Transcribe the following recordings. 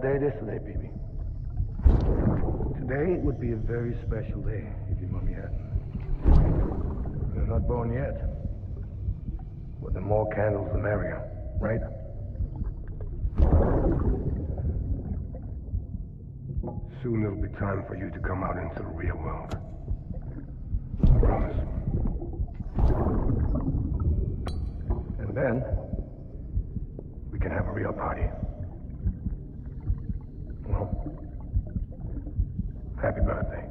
day this today, baby. Today would be a very special day if your mommy hadn't. You're not born yet. But the more candles, the merrier, right? Soon it'll be time for you to come out into the real world. I promise. And then, we can have a real party. Well, happy birthday.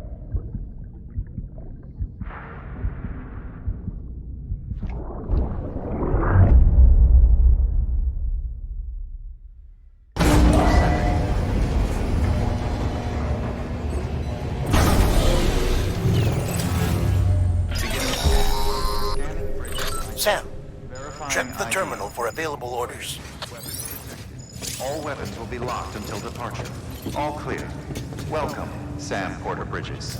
Sam, check the terminal for available orders. All weapons will be locked until departure. All clear. Welcome, Sam Porter Bridges.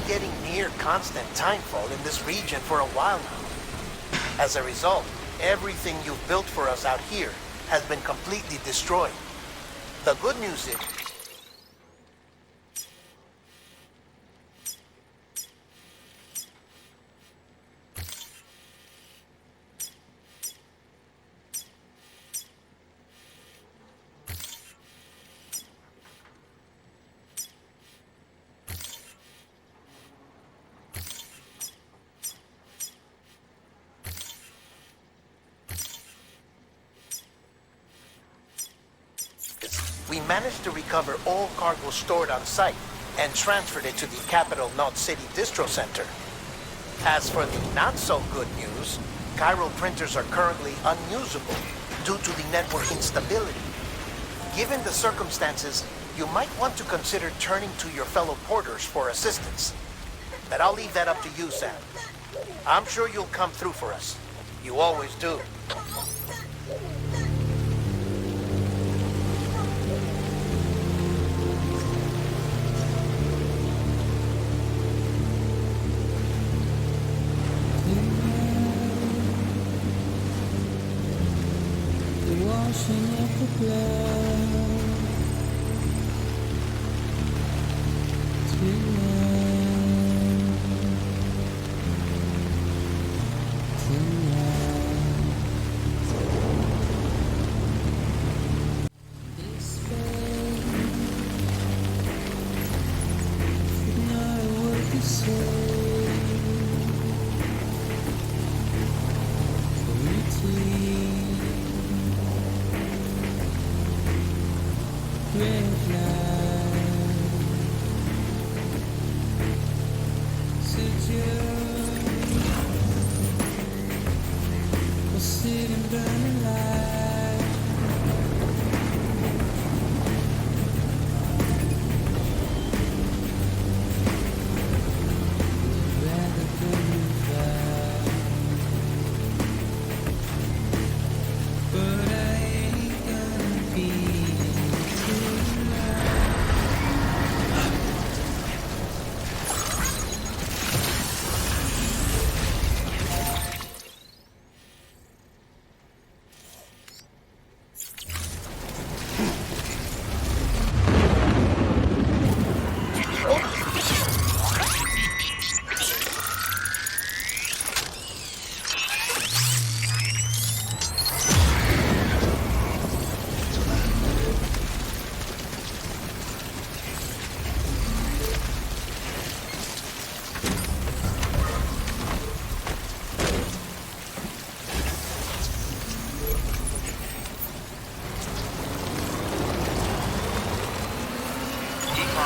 Getting near constant timefall in this region for a while now. As a result, everything you've built for us out here has been completely destroyed. The good news is, we managed to recover all cargo stored on site and transferred it to the Capital Knot City Distro Center. As for the not-so-good news, chiral printers are currently unusable due to the network instability. Given the circumstances, you might want to consider turning to your fellow porters for assistance. But I'll leave that up to you, Sam. I'm sure you'll come through for us. You always do. Washing up the blood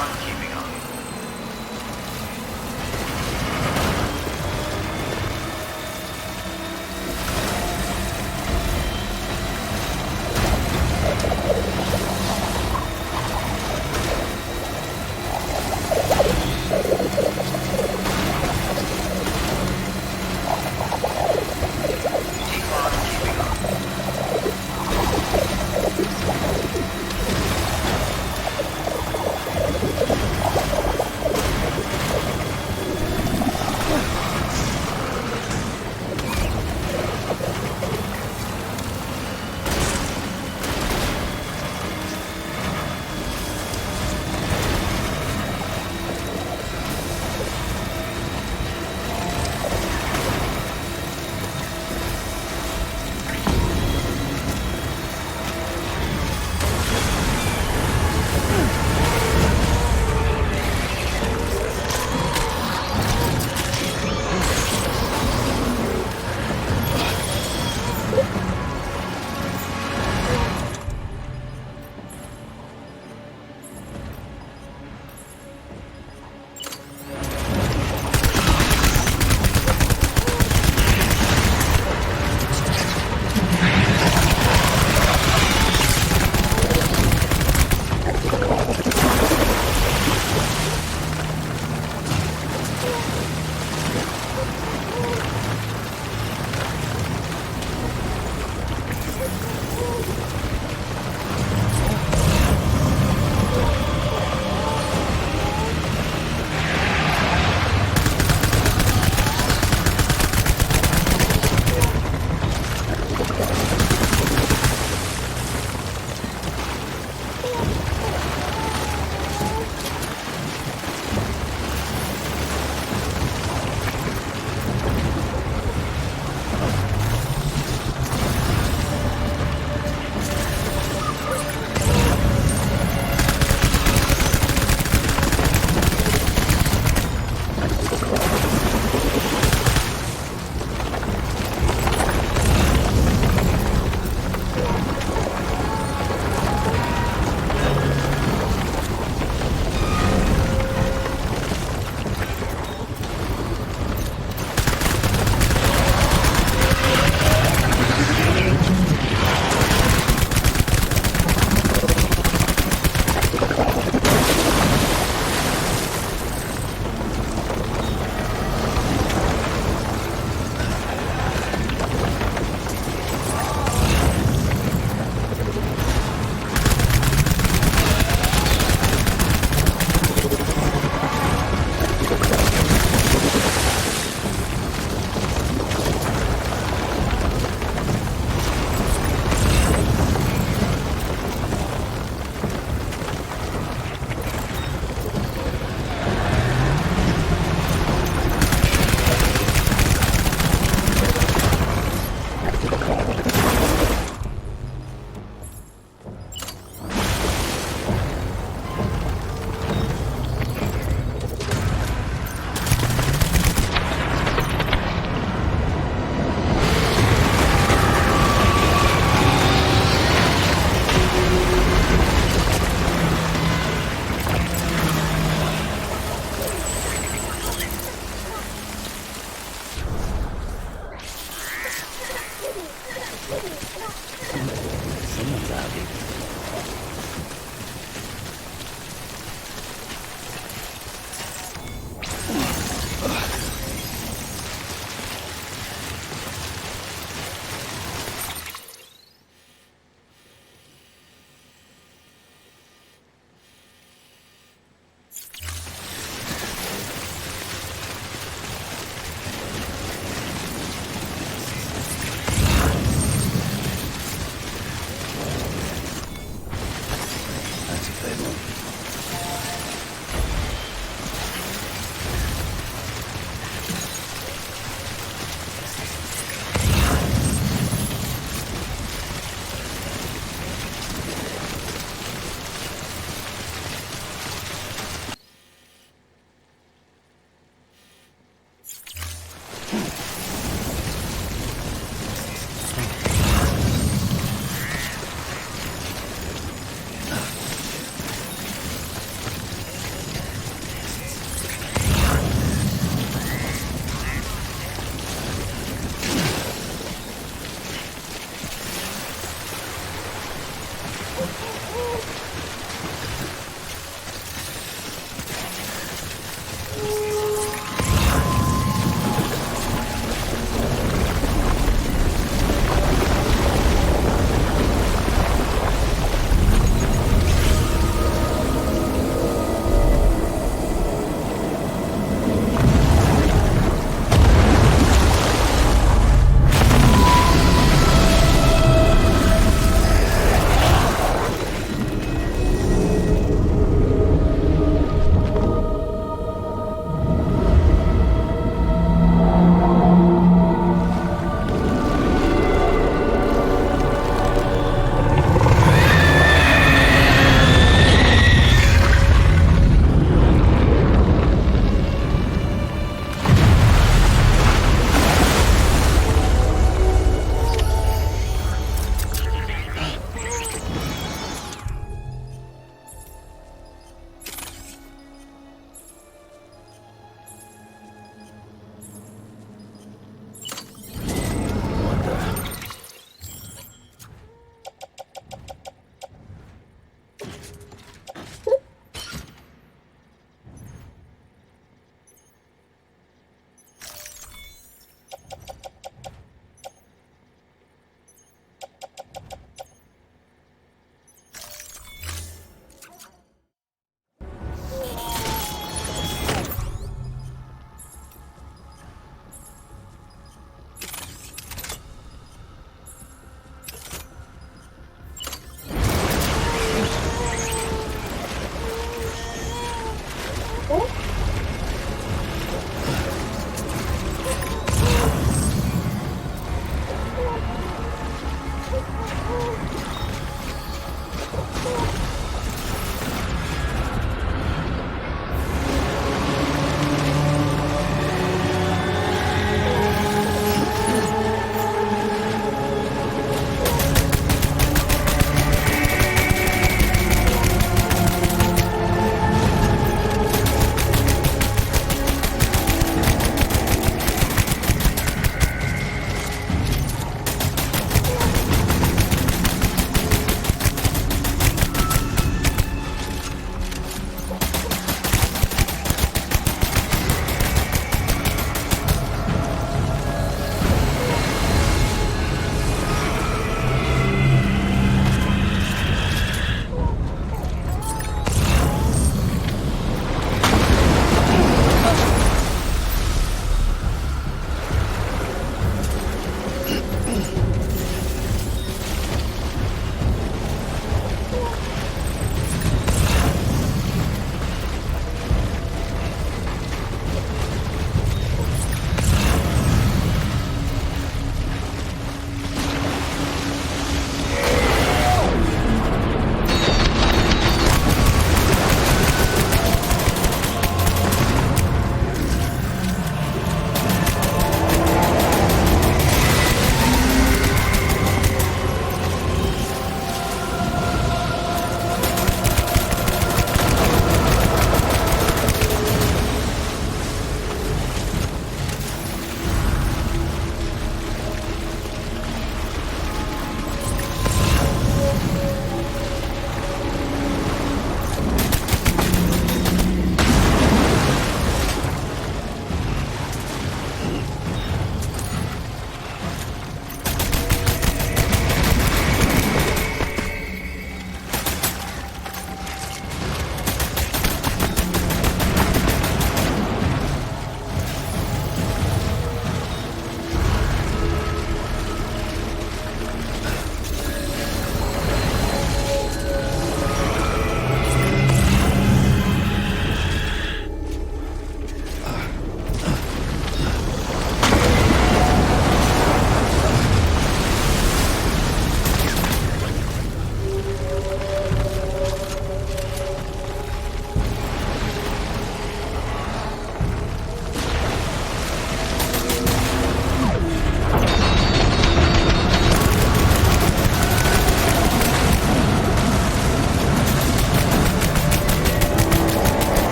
on keeping up. Keep on keeping up.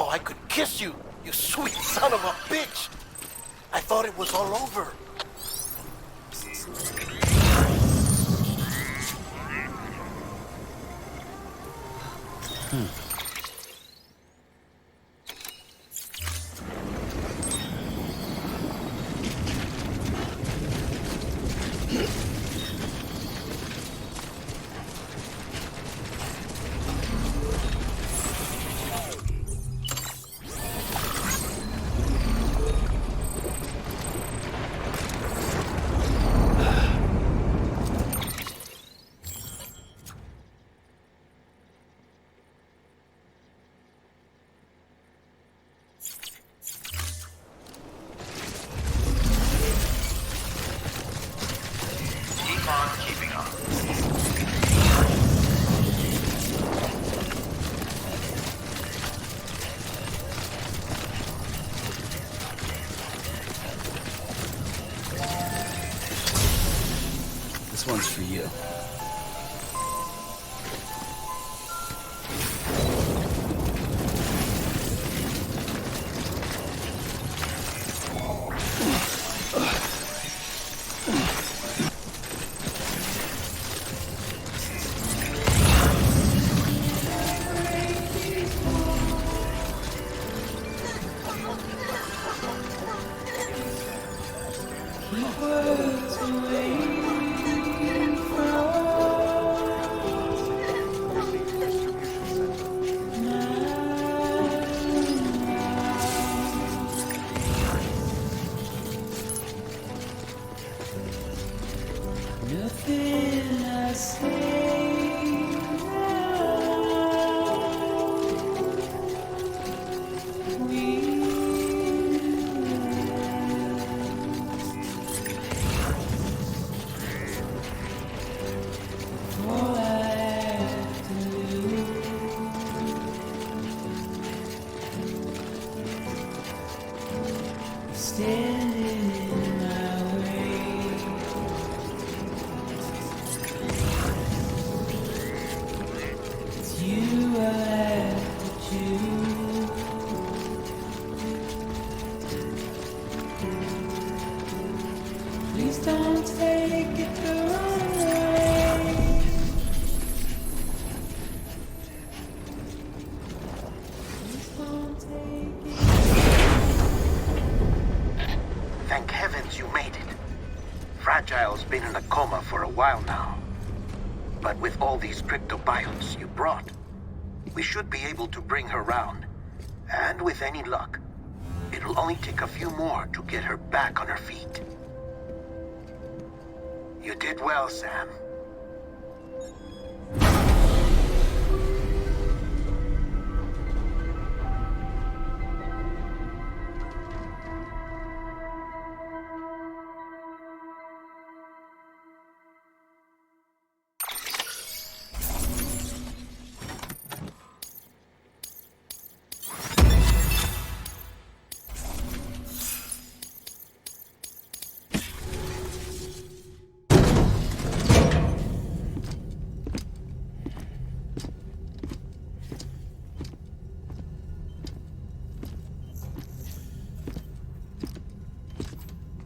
so I could kiss you, you sweet son of a bitch. I thought it was all over. This one's for you. Nothing I say all I have to do. Standing in my way. It's you I have to choose. Please don't take it the wrong way. Please don't take it. Thank heavens you made it. Fragile's been in a coma for a while now. But with all these cryptobiotes you brought, we should be able to bring her round. And with any luck, it'll only take a few more to get her back on her feet. You did well, Sam.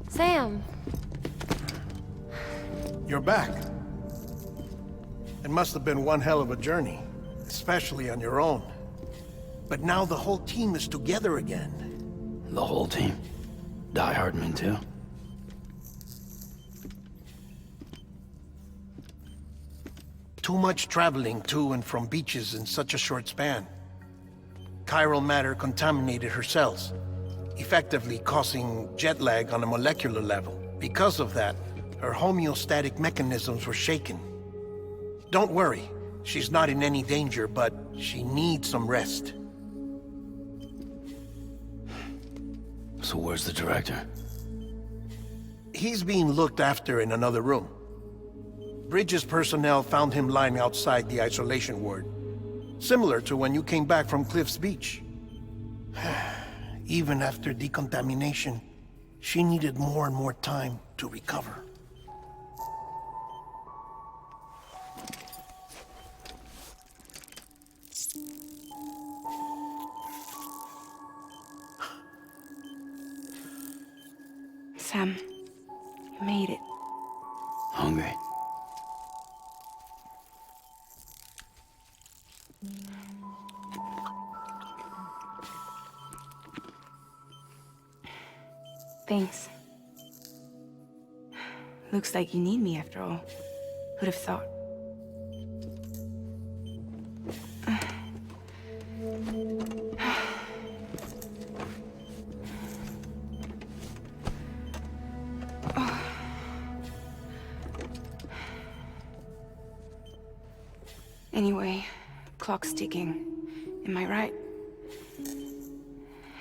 Sam, You're back. It must have been one hell of a journey, especially on your own. But now the whole team is together again. The whole team. Die Hardman too. Too much traveling to and from beaches in such a short span. Chiral matter contaminated her cells, effectively causing jet lag on a molecular level. Because of that, her homeostatic mechanisms were shaken. Don't worry, she's not in any danger, but she needs some rest. So where's the director? He's being looked after in another room. Bridges personnel found him lying outside the isolation ward, similar to when you came back from Cliff's Beach. Even after decontamination, she needed more and more time to recover. Sam, you made it. Hungry? Thanks. Looks like you need me after all. Who'd have thought? Anyway, clock's ticking. Am I right?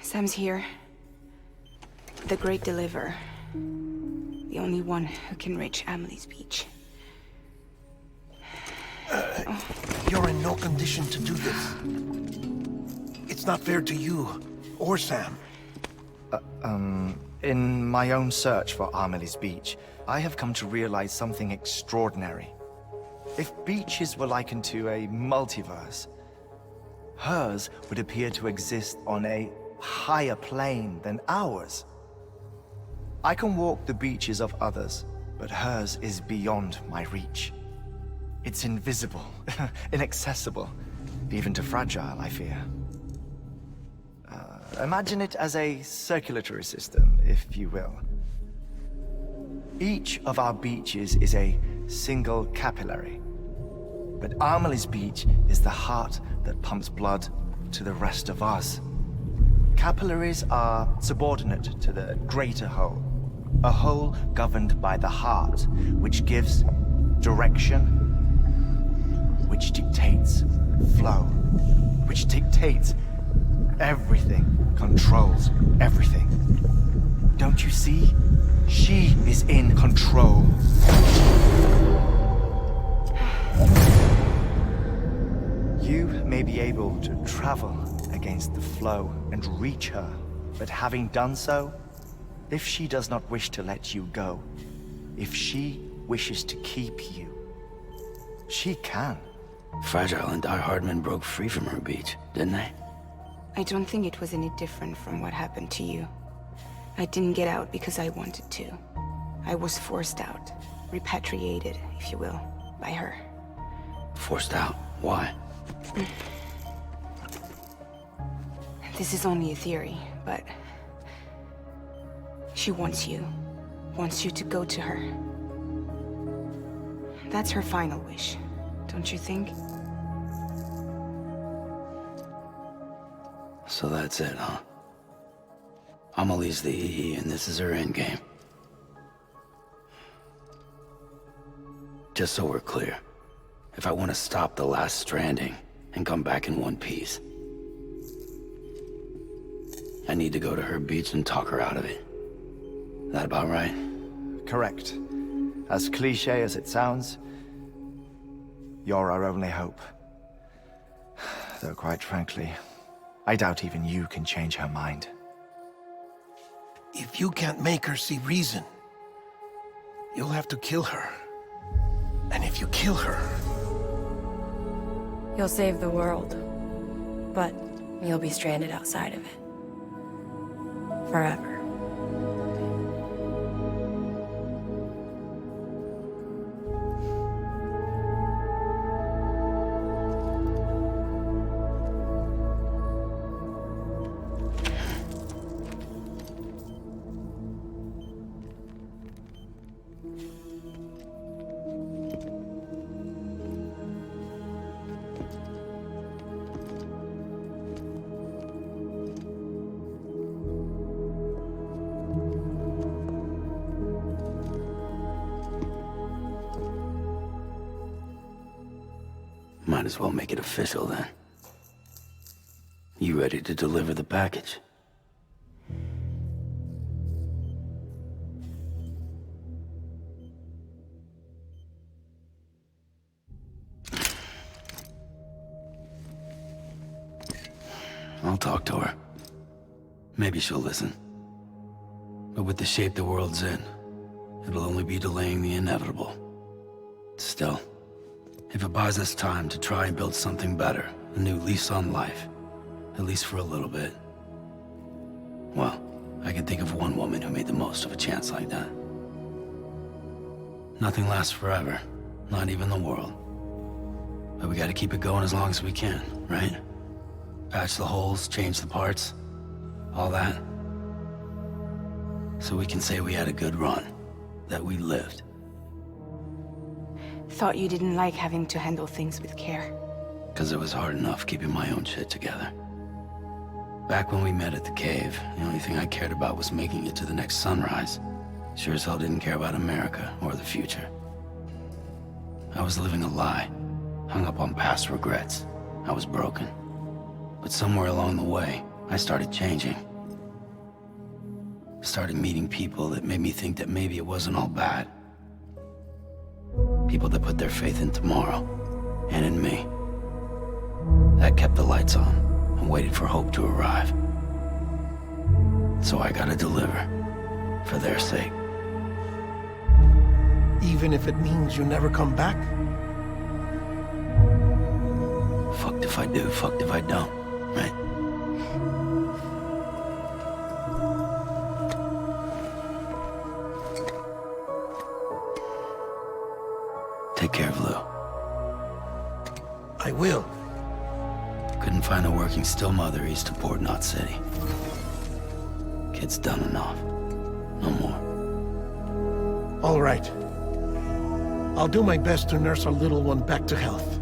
Sam's here. The Great Deliverer. The only one who can reach Amelie's beach. You're in no condition to do this. It's not fair to you or Sam. In my own search for Amelie's beach, I have come to realize something extraordinary. If beaches were likened to a multiverse, hers would appear to exist on a higher plane than ours. I can walk the beaches of others, but hers is beyond my reach. It's invisible, inaccessible, even to fragile, I fear. Imagine it as a circulatory system, if you will. Each of our beaches is a single capillary. But Amelie's beach is the heart that pumps blood to the rest of us. Capillaries are subordinate to the greater whole. A whole governed by the heart, which gives direction, which dictates flow, which dictates everything, controls everything. Don't you see? She is in control. You may be able to travel against the flow and reach her, but having done so, if she does not wish to let you go, if she wishes to keep you, she can. Fragile and Die Hardman broke free from her beach, didn't they? I don't think it was any different from what happened to you. I didn't get out because I wanted to. I was forced out. Repatriated, if you will, by her. Forced out? Why? This is only a theory, but... she wants you. Wants you to go to her. That's her final wish, don't you think? So that's it, huh? Amelie's the EE and this is her endgame. Just so we're clear, if I want to stop the last Stranding and come back in one piece, I need to go to her beach and talk her out of it. That about right? Correct. As cliche as it sounds, you're our only hope. Though quite frankly, I doubt even you can change her mind. If you can't make her see reason, you'll have to kill her. And if you kill her... You'll save the world, but you'll be stranded outside of it. Forever. Might as well make it official then. You ready to deliver the package? I'll talk to her. Maybe she'll listen. But with the shape the world's in, it'll only be delaying the inevitable. Still, if it buys us time to try and build something better, a new lease on life, at least for a little bit, well, I can think of one woman who made the most of a chance like that. Nothing lasts forever, not even the world. But we gotta keep it going as long as we can, right? Patch the holes, change the parts, all that. So we can say we had a good run, that we lived. Thought you didn't like having to handle things with care. 'Cause it was hard enough keeping my own shit together. Back when we met at the cave, the only thing I cared about was making it to the next sunrise. Sure as hell didn't care about America or the future. I was living a lie, hung up on past regrets. I was broken. But somewhere along the way, I started changing. Started meeting people that made me think that maybe it wasn't all bad. People that put their faith in tomorrow, and in me. That kept the lights on, and waited for hope to arrive. So I gotta deliver, for their sake. Even if it means you never come back? Fucked if I do, fucked if I don't, right? Take care of Lou. I will. Couldn't find a working still mother east of Port Knot City. Kid's done enough. No more. All right. I'll do my best to nurse our little one back to health.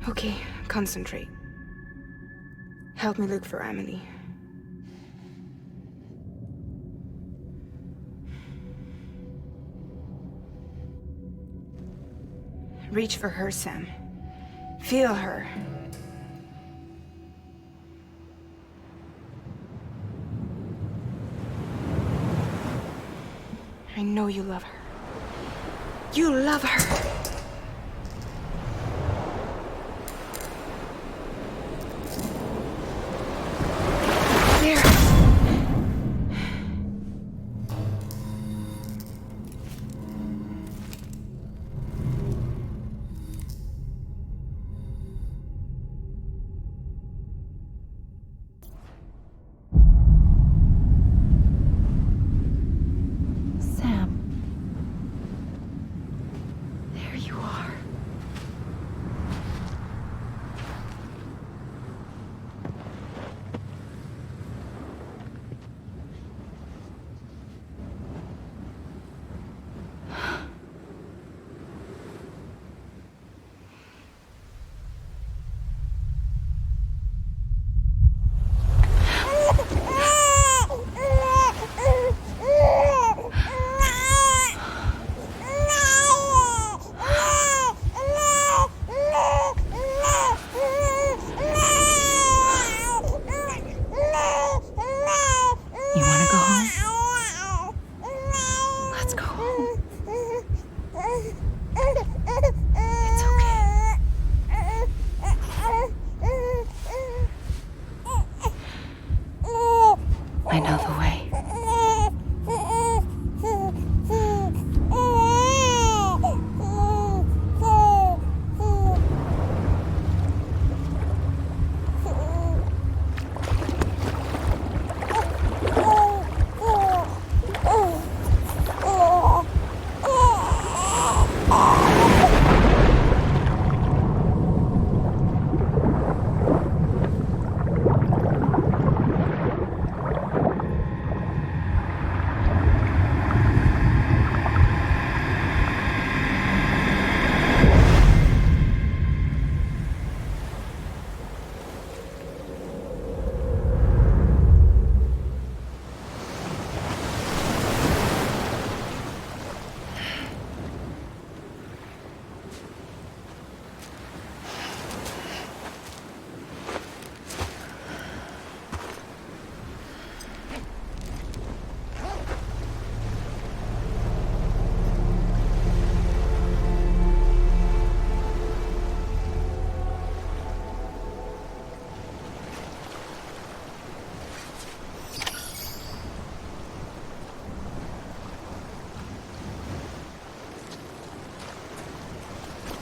Okay, concentrate. Help me look for Emily. Reach for her, Sam. Feel her. I know you love her. You love her! There! Sam. There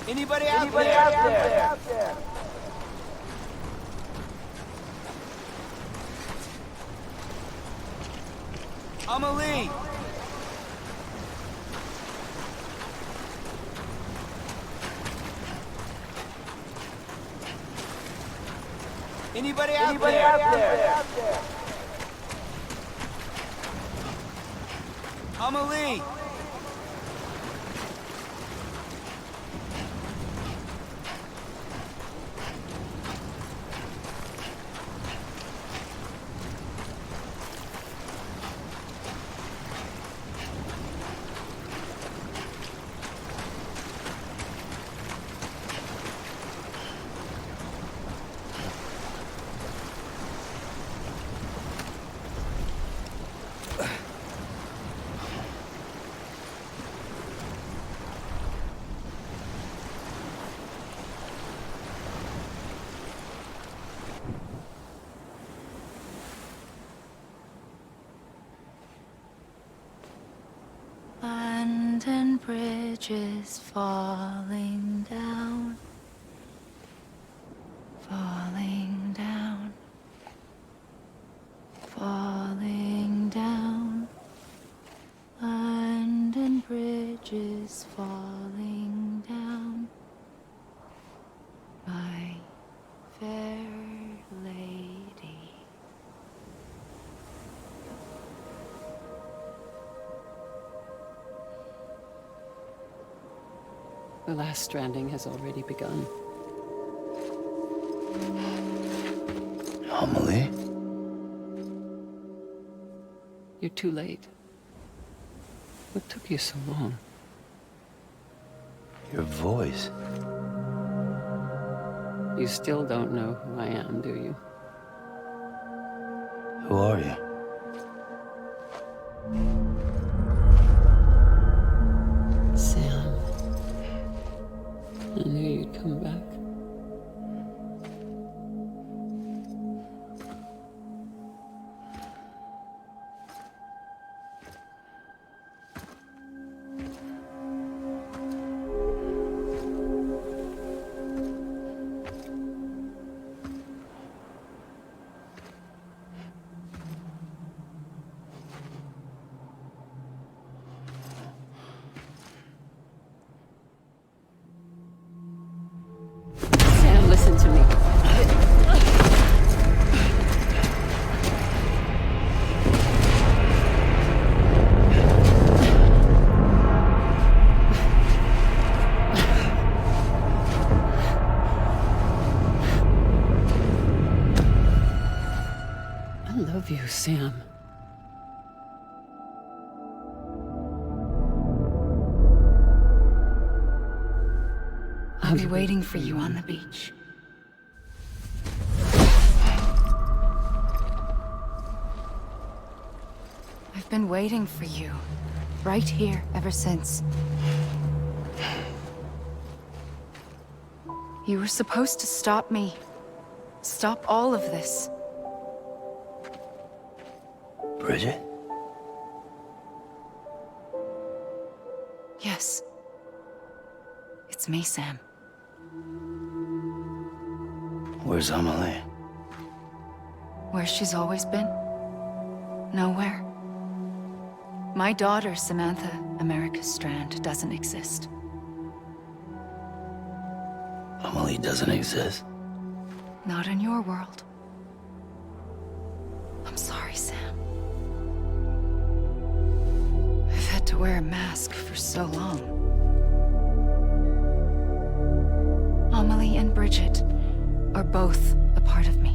Anybody out there? Amelie! Anybody out there? Amelie! Abandoned bridges falling down, falling down, falling down. Abandoned bridges falling down, my fair lady. The last stranding has already begun. Amelie? You're too late. What took you so long? Your voice. You still don't know who I am, do you? Who are you? Sam. I knew you'd come back. Sam, listen to me. I love you, Sam. I'll be waiting for you on the beach. I've been waiting for you, right here, ever since. You were supposed to stop me. Stop all of this. Bridget? Yes. It's me, Sam. Where's Amelie? Where she's always been? Nowhere. My daughter, Samantha America Strand, doesn't exist. Amelie doesn't exist. Not in your world. I'm sorry, Sam. I've had to wear a mask for so long. Amelie and Bridget are both a part of me.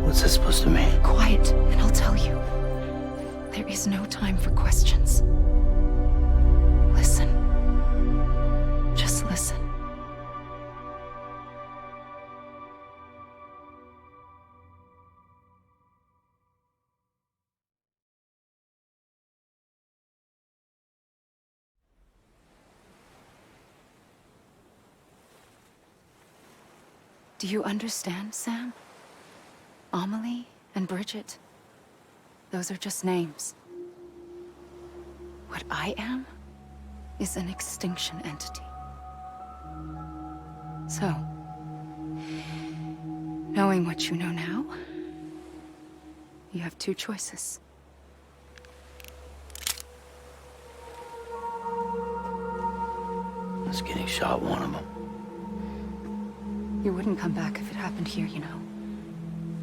What's that supposed to mean? Quiet, and I'll tell you. There is no time for questions. Listen. Just listen. Do you understand, Sam? Amelie and Bridget, those are just names. What I am is an extinction entity. So, knowing what you know now, you have two choices. Just getting shot one of them. You wouldn't come back if it happened here, you know.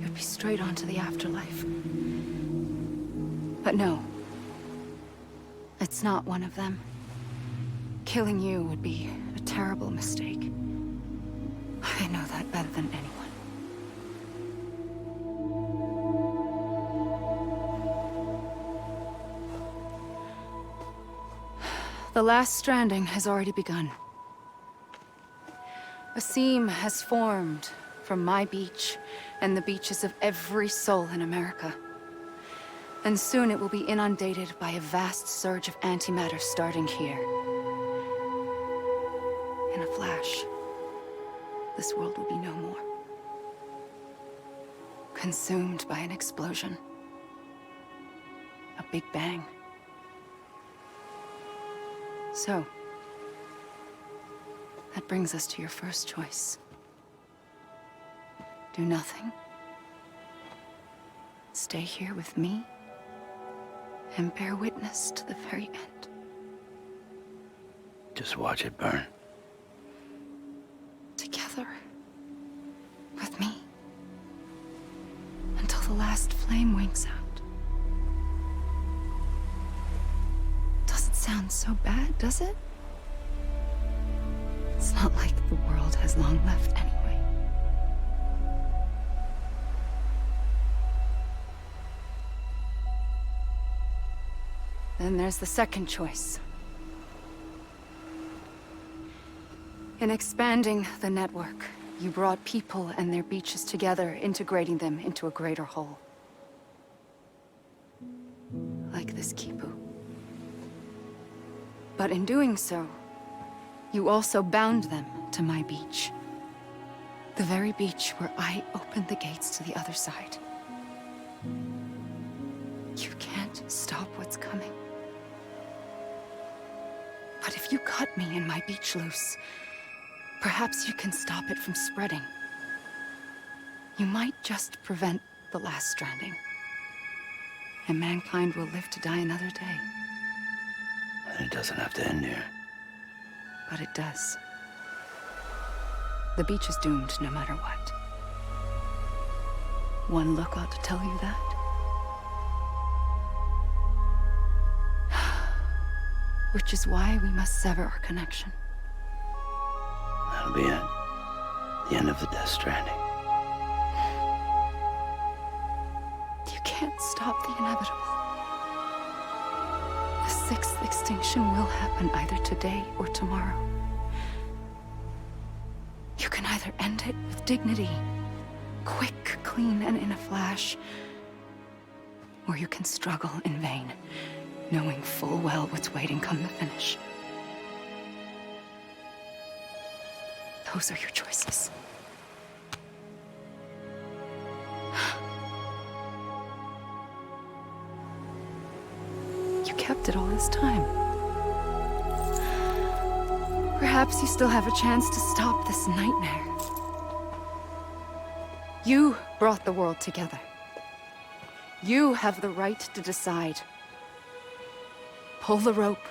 You'd be straight on to the afterlife. But no. It's not one of them. Killing you would be a terrible mistake. I know that better than anyone. The last stranding has already begun. A seam has formed from my beach and the beaches of every soul in America. And soon it will be inundated by a vast surge of antimatter starting here. In a flash, this world will be no more. Consumed by an explosion. A big bang. So, that brings us to your first choice. Do nothing. Stay here with me and bear witness to the very end. Just watch it burn. Together. With me. Until the last flame winks out. Doesn't sound so bad, does it? It's not like the world has long left anyway. Then there's the second choice. In expanding the network, you brought people and their beaches together, integrating them into a greater whole. Like this Kipu. But in doing so, you also bound them to my beach. The very beach where I opened the gates to the other side. You can't stop what's coming. But if you cut me and my beach loose, perhaps you can stop it from spreading. You might just prevent the last stranding. And mankind will live to die another day. And it doesn't have to end here. But it does. The beach is doomed no matter what. One look ought to tell you that. Which is why we must sever our connection. That'll be it. The end of the Death Stranding. You can't stop the inevitable. The sixth extinction will happen either today or tomorrow. You can either end it with dignity, quick, clean, and in a flash, or you can struggle in vain, knowing full well what's waiting come the finish. Those are your choices. You kept it all this time. Perhaps you still have a chance to stop this nightmare. You brought the world together. You have the right to decide. Pull the rope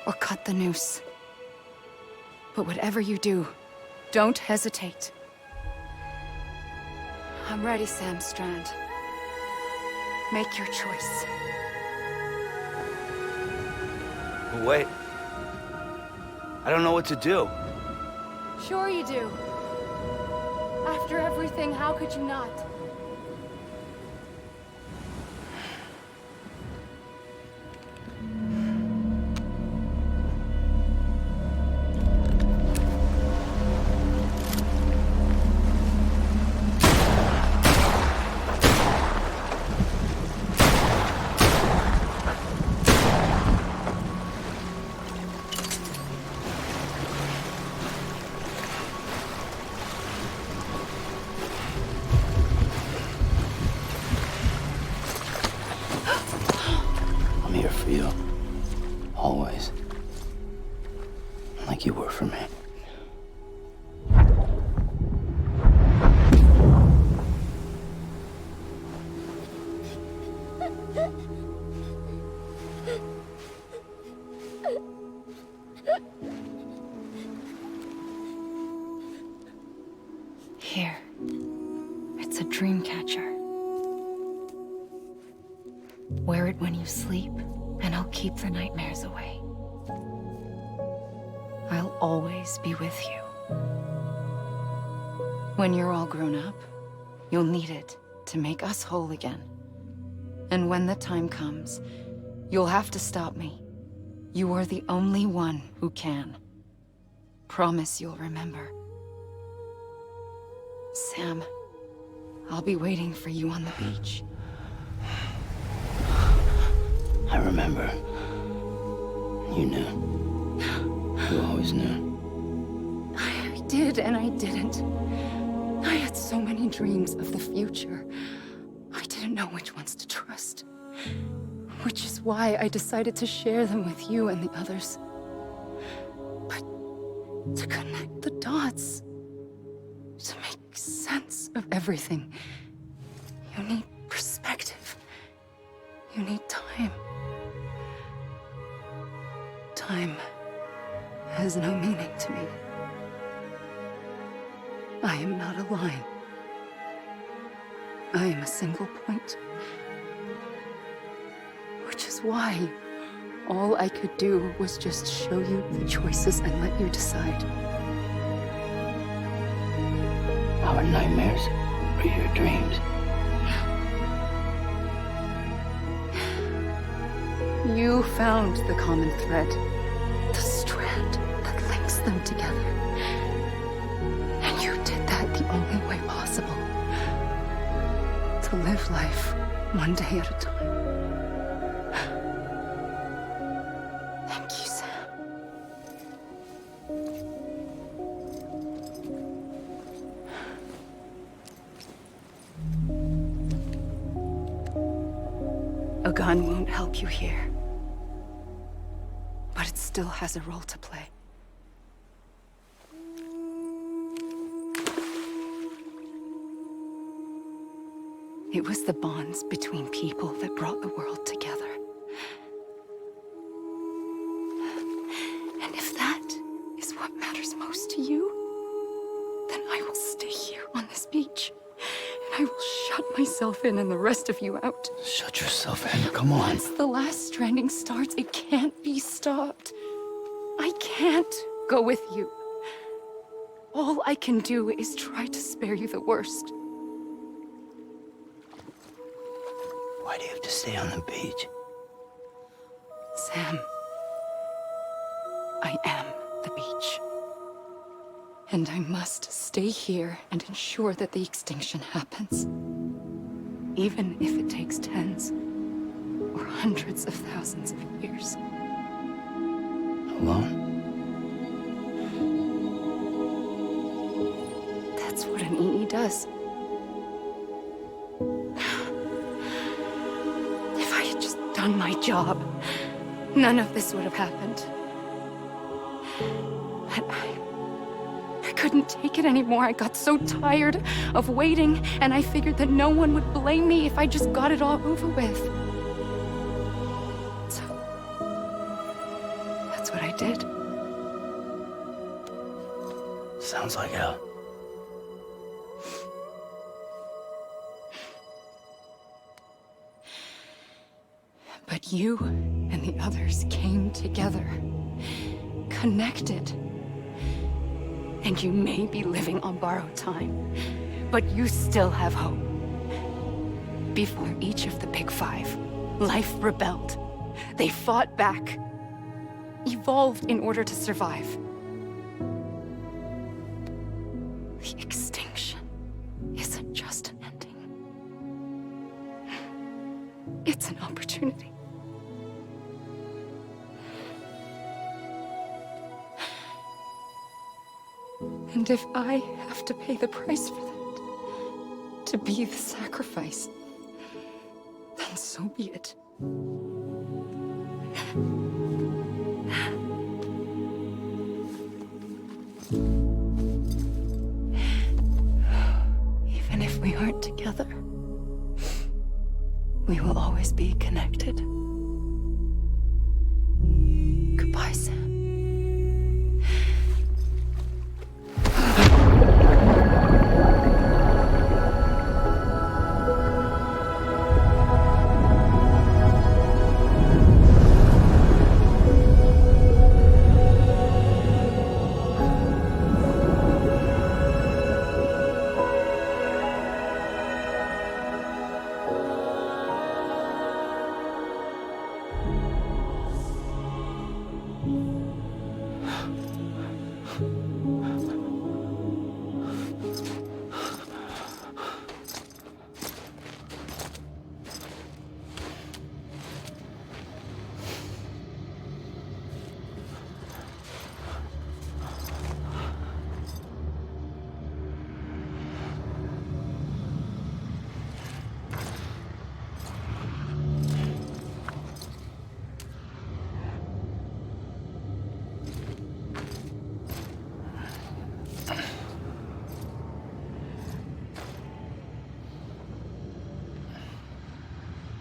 or cut the noose. But whatever you do, don't hesitate. I'm ready, Sam Strand. Make your choice. Wait. I don't know what to do. Sure you do. After everything, how could you not? I'm here for you. Always. like you were for me. Here. It's a dream catcher. Wear it when you sleep, and I'll keep the nightmares away. I'll always be with you. When you're all grown up, you'll need it to make us whole again. And when the time comes, you'll have to stop me. You are the only one who can. Promise you'll remember. Sam, I'll be waiting for you on the beach. I remember. You knew. You always knew. I did and I didn't. I had so many dreams of the future. I didn't know which ones to trust. Which is why I decided to share them with you and the others. But to connect the dots, to make sense of everything, you need perspective. You need time. Time has no meaning to me. I am not a line. I am a single point. Which is why all I could do was just show you the choices and let you decide. Our nightmares are your dreams. You found the common thread, the strand that links them together. And you did that the only way possible. To live life one day at a time. Thank you, Sam. A gun won't help you here. But it still has a role to play. It was the bonds between people that brought the world together. And if that is what matters most to you, then I will stay here on this beach. And I will shut myself in and the rest of you out. Shut yourself in, come on. Once the last stranding starts, it can't be stopped. I can't go with you. All I can do is try to spare you the worst. Why do you have to stay on the beach? Sam, I am the beach. And I must stay here and ensure that the extinction happens. Even if it takes tens or hundreds of thousands of years. Alone? That's what an EE does. If I had just done my job, none of this would have happened. But I couldn't take it anymore. I got so tired of waiting, and I figured that no one would blame me if I just got it all over with. So, that's what I did. Sounds like hell. But you and the others came together, connected. And you may be living on borrowed time, but you still have hope. Before each of the Big Five, life rebelled. They fought back, evolved in order to survive. The extinction isn't just an ending. It's an opportunity. And if I have to pay the price for that, to be the sacrifice, then so be it. we'll always be connected. Goodbye, Sam.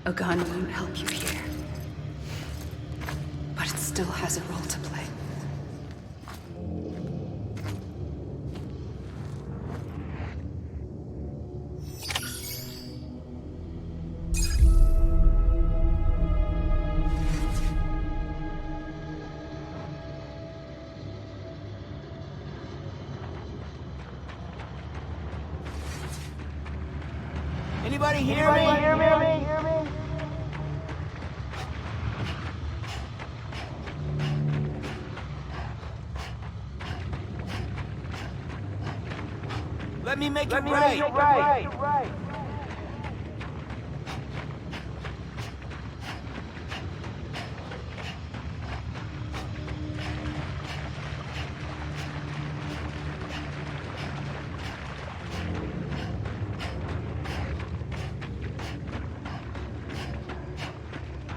A gun won't help you here. But it still has a role to play. Anybody hear me? Let me make it right.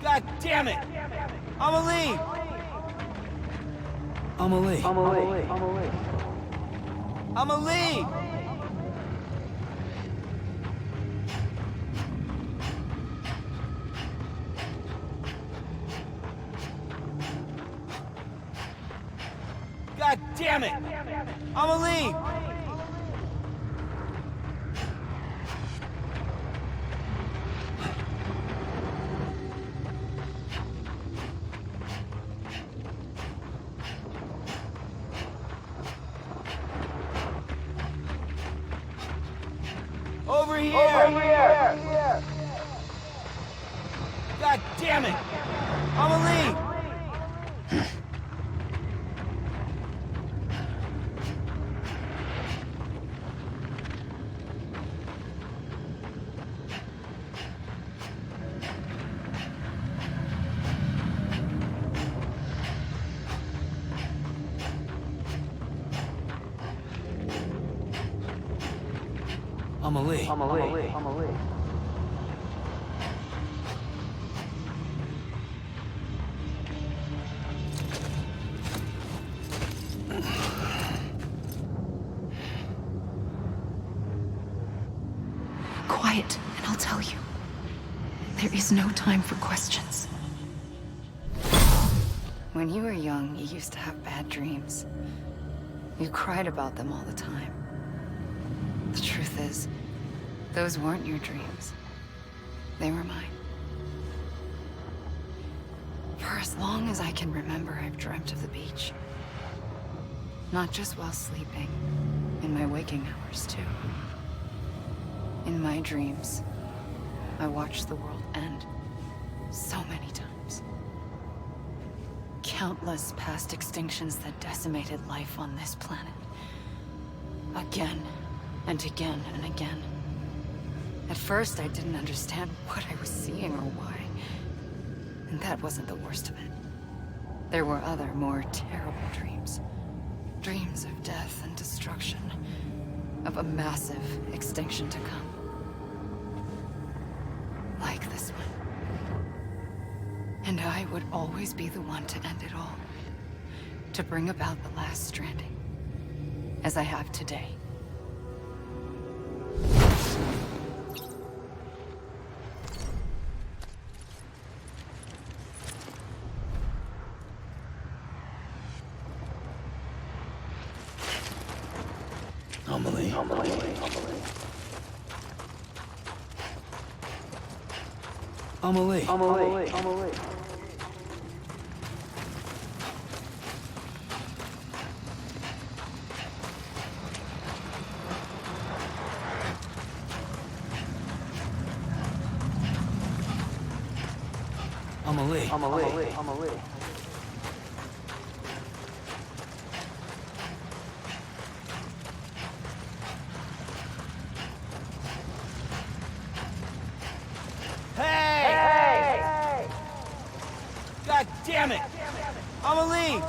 God damn it! Amelie! Amelie! Amelie! God damn it! Amelie! Over here! God damn it! Amelie! Amelie. Quiet, and I'll tell you. There is no time for questions. When you were young, you used to have bad dreams. You cried about them all the time. The truth is, those weren't your dreams. They were mine. For as long as I can remember, I've dreamt of the beach. Not just while sleeping, in my waking hours too. In my dreams, I watched the world end so many times. Countless past extinctions that decimated life on this planet. Again and again and again. At first, I didn't understand what I was seeing or why. And that wasn't the worst of it. There were other, more terrible dreams. Dreams of death and destruction. Of a massive extinction to come. Like this one. And I would always be the one to end it all. To bring about the last stranding. As I have today. Amelie. Amelie. Hey! God damn it! Amelie!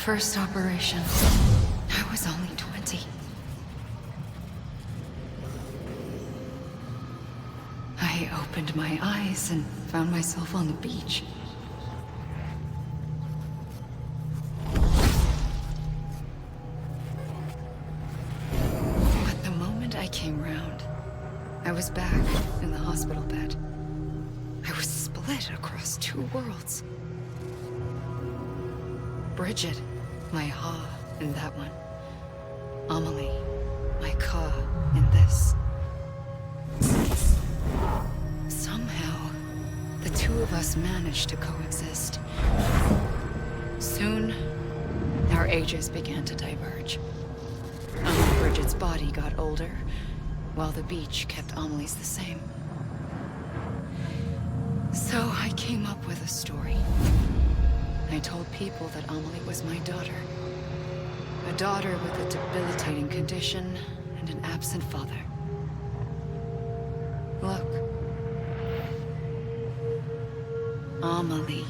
First operation. I was only 20. I opened my eyes and found myself on the beach. But the moment I came round, I was back in the hospital bed. I was split across two worlds. Bridget, my ha in that one. Amelie, my ka in this. Somehow, the two of us managed to coexist. Soon, our ages began to diverge. Bridget's body got older, while the beach kept Amelie's the same. So I came up with a story. I told people that Amelie was my daughter. A daughter with a debilitating condition and an absent father. Look. Amelie.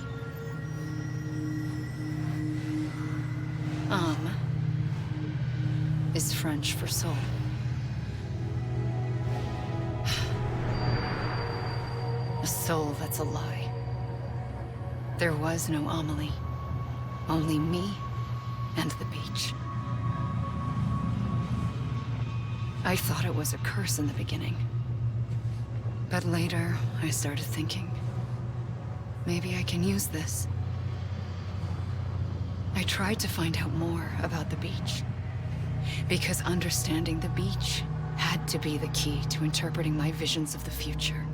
Is French for soul. A soul that's a lie. There was no Amelie. Only me and the beach. I thought it was a curse in the beginning. But later, I started thinking, maybe I can use this. I tried to find out more about the beach. Because understanding the beach had to be the key to interpreting my visions of the future.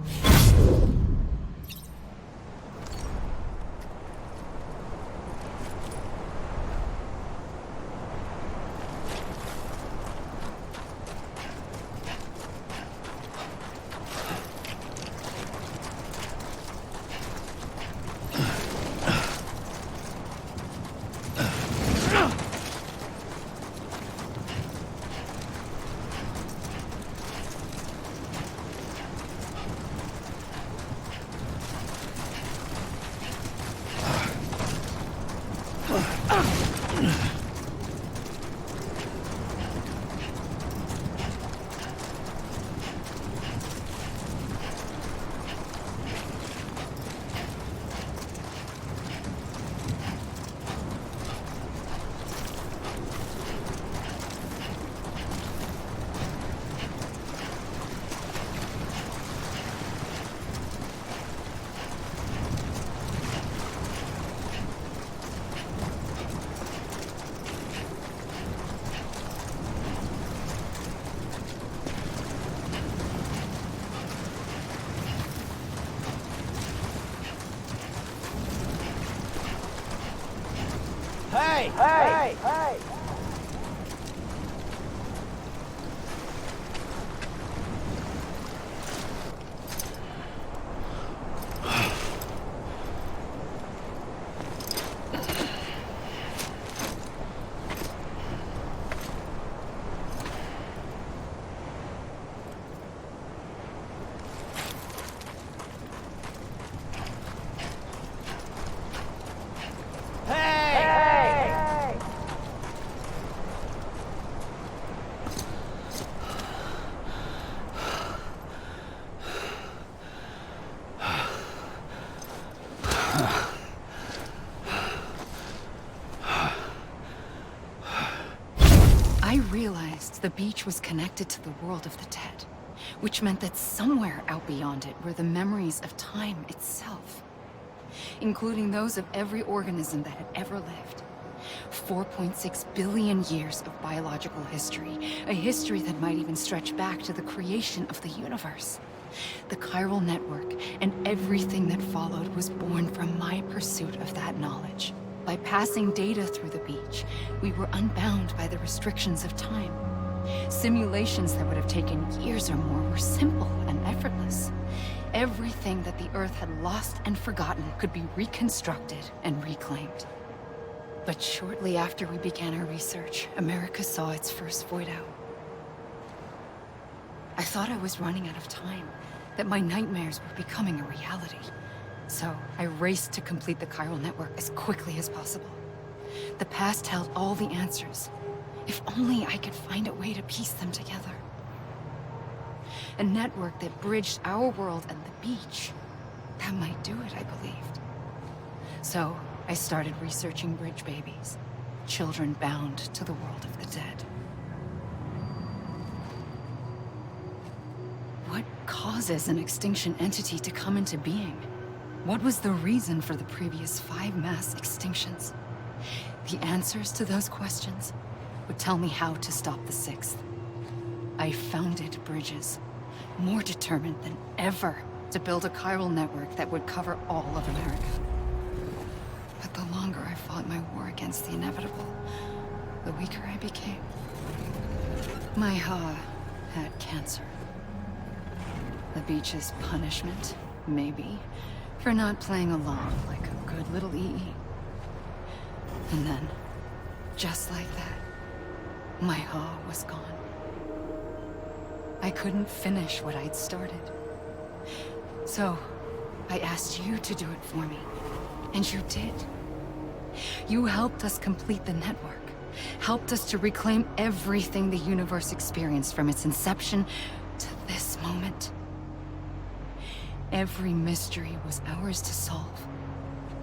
Hey! Hey! Hey! first, the beach was connected to the world of the dead, which meant that somewhere out beyond it were the memories of time itself, including those of every organism that had ever lived. 4.6 billion years of biological history, a history that might even stretch back to the creation of the universe. The chiral network and everything that followed was born from my pursuit of that knowledge. By passing data through the beach, we were unbound by the restrictions of time. Simulations that would have taken years or more were simple and effortless. Everything that the Earth had lost and forgotten could be reconstructed and reclaimed. But shortly after we began our research, America saw its first void out. I thought I was running out of time, that my nightmares were becoming a reality. So I raced to complete the chiral network as quickly as possible. The past held all the answers. If only I could find a way to piece them together. A network that bridged our world and the beach. That might do it, I believed. So I started researching bridge babies, children bound to the world of the dead. What causes an extinction entity to come into being? What was the reason for the previous 5 mass extinctions? The answers to those questions would tell me how to stop the 6th. I founded bridges, more determined than ever to build a chiral network that would cover all of America. But the longer I fought my war against the inevitable, the weaker I became. My Ha had cancer. The beach's punishment, maybe, for not playing along like a good little EE. And then, just like that, my Ha was gone. I couldn't finish what I'd started. So, I asked you to do it for me. And you did. You helped us complete the network. Helped us to reclaim everything the universe experienced from its inception to this moment. Every mystery was ours to solve.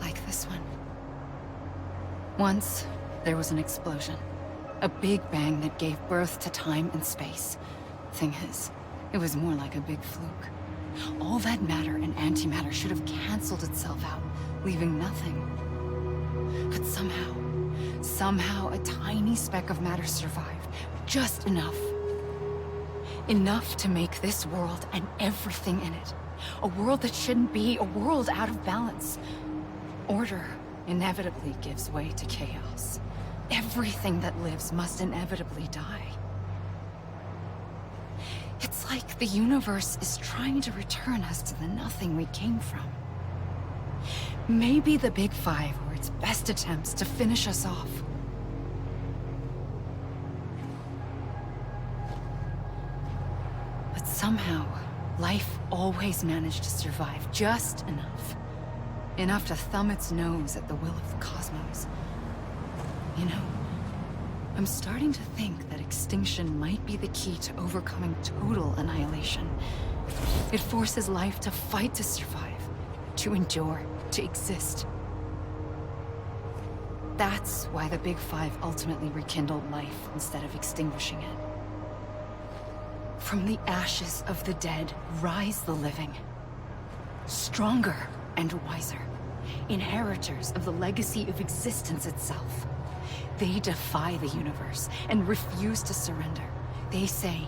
Like this one. Once, there was an explosion. A big bang that gave birth to time and space. Thing is, it was more like a big fluke. All that matter and antimatter should have canceled itself out, leaving nothing. But somehow a tiny speck of matter survived. Just enough. Enough to make this world and everything in it. A world that shouldn't be, a world out of balance. Order inevitably gives way to chaos. Everything that lives must inevitably die. It's like the universe is trying to return us to the nothing we came from. Maybe the Big Five were its best attempts to finish us off. But somehow, life always managed to survive just enough. Enough to thumb its nose at the will of the cosmos. You know, I'm starting to think that extinction might be the key to overcoming total annihilation. It forces life to fight to survive, to endure, to exist. That's why the Big Five ultimately rekindled life instead of extinguishing it. From the ashes of the dead rise the living. Stronger and wiser. Inheritors of the legacy of existence itself. They defy the universe and refuse to surrender. They say,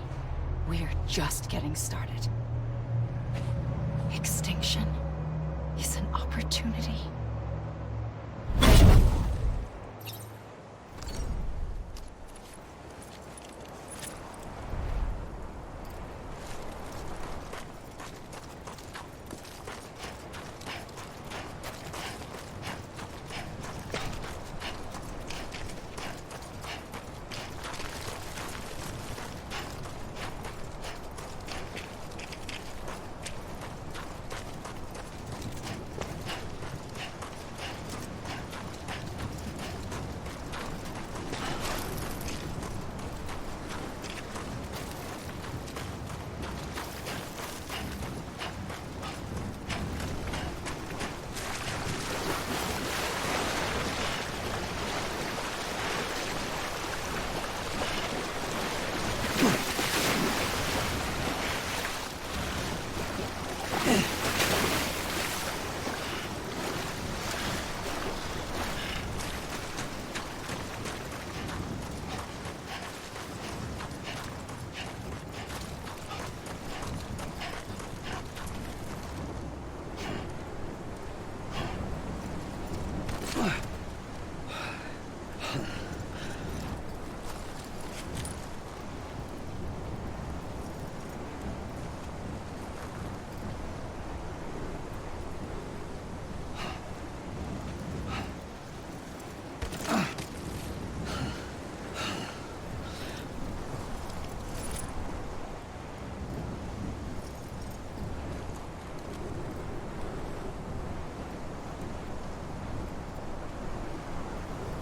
we're just getting started. Extinction is an opportunity.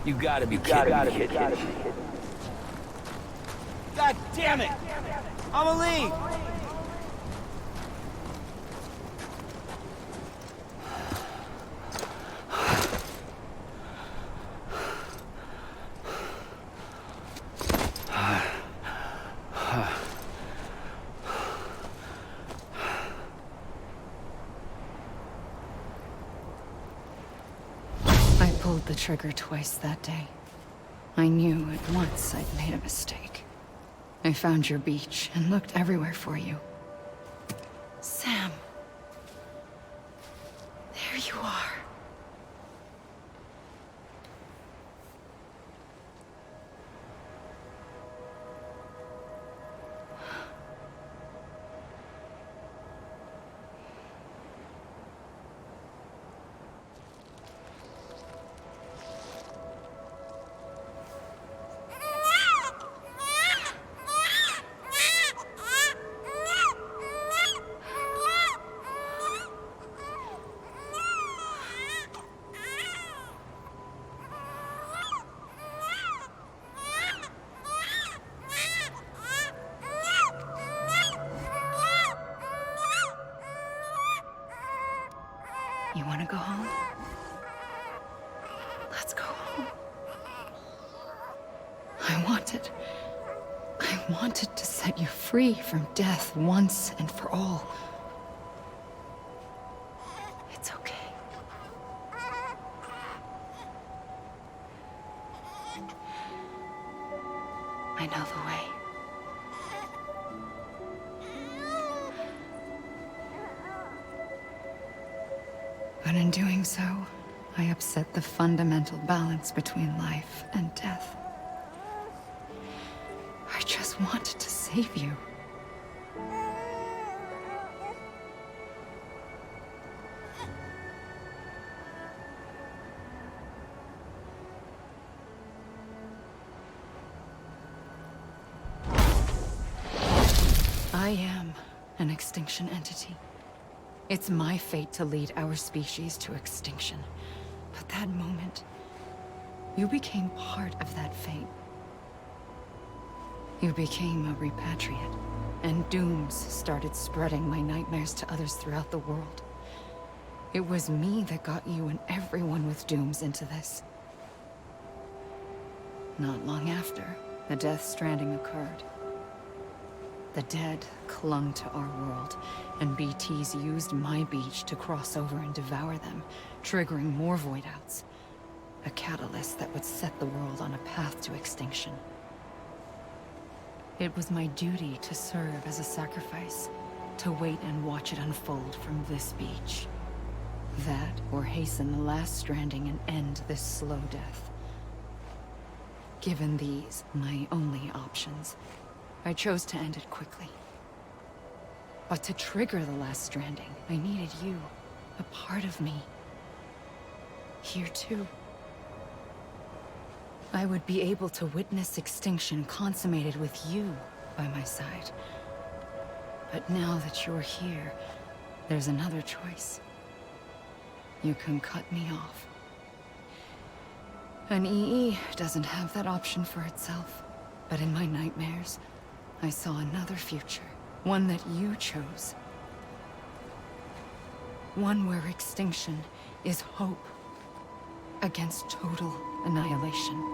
You gotta be kidding me. God damn it! I'ma leave! I pulled the trigger twice that day. I knew at once I'd made a mistake. I found your beach and looked everywhere for you. Sam. There you are. You want to go home? Let's go home. I wanted to set you free from death once and for all. It's okay. I know the way. But in doing so, I upset the fundamental balance between life and death. I just wanted to save you. I am an extinction entity. It's my fate to lead our species to extinction. But that moment, you became part of that fate. You became a repatriate, and dooms started spreading my nightmares to others throughout the world. It was me that got you and everyone with dooms into this. Not long after, the Death Stranding occurred. The dead clung to our world, and BTs used my beach to cross over and devour them, triggering more void-outs. A catalyst that would set the world on a path to extinction. It was my duty to serve as a sacrifice, to wait and watch it unfold from this beach. That, or hasten the last stranding and end this slow death. Given these, my only options, I chose to end it quickly. But to trigger the last stranding, I needed you, a part of me. Here too. I would be able to witness extinction consummated with you by my side. But now that you're here, there's another choice. You can cut me off. An EE doesn't have that option for itself. But in my nightmares, I saw another future. One that you chose. One where extinction is hope against total annihilation.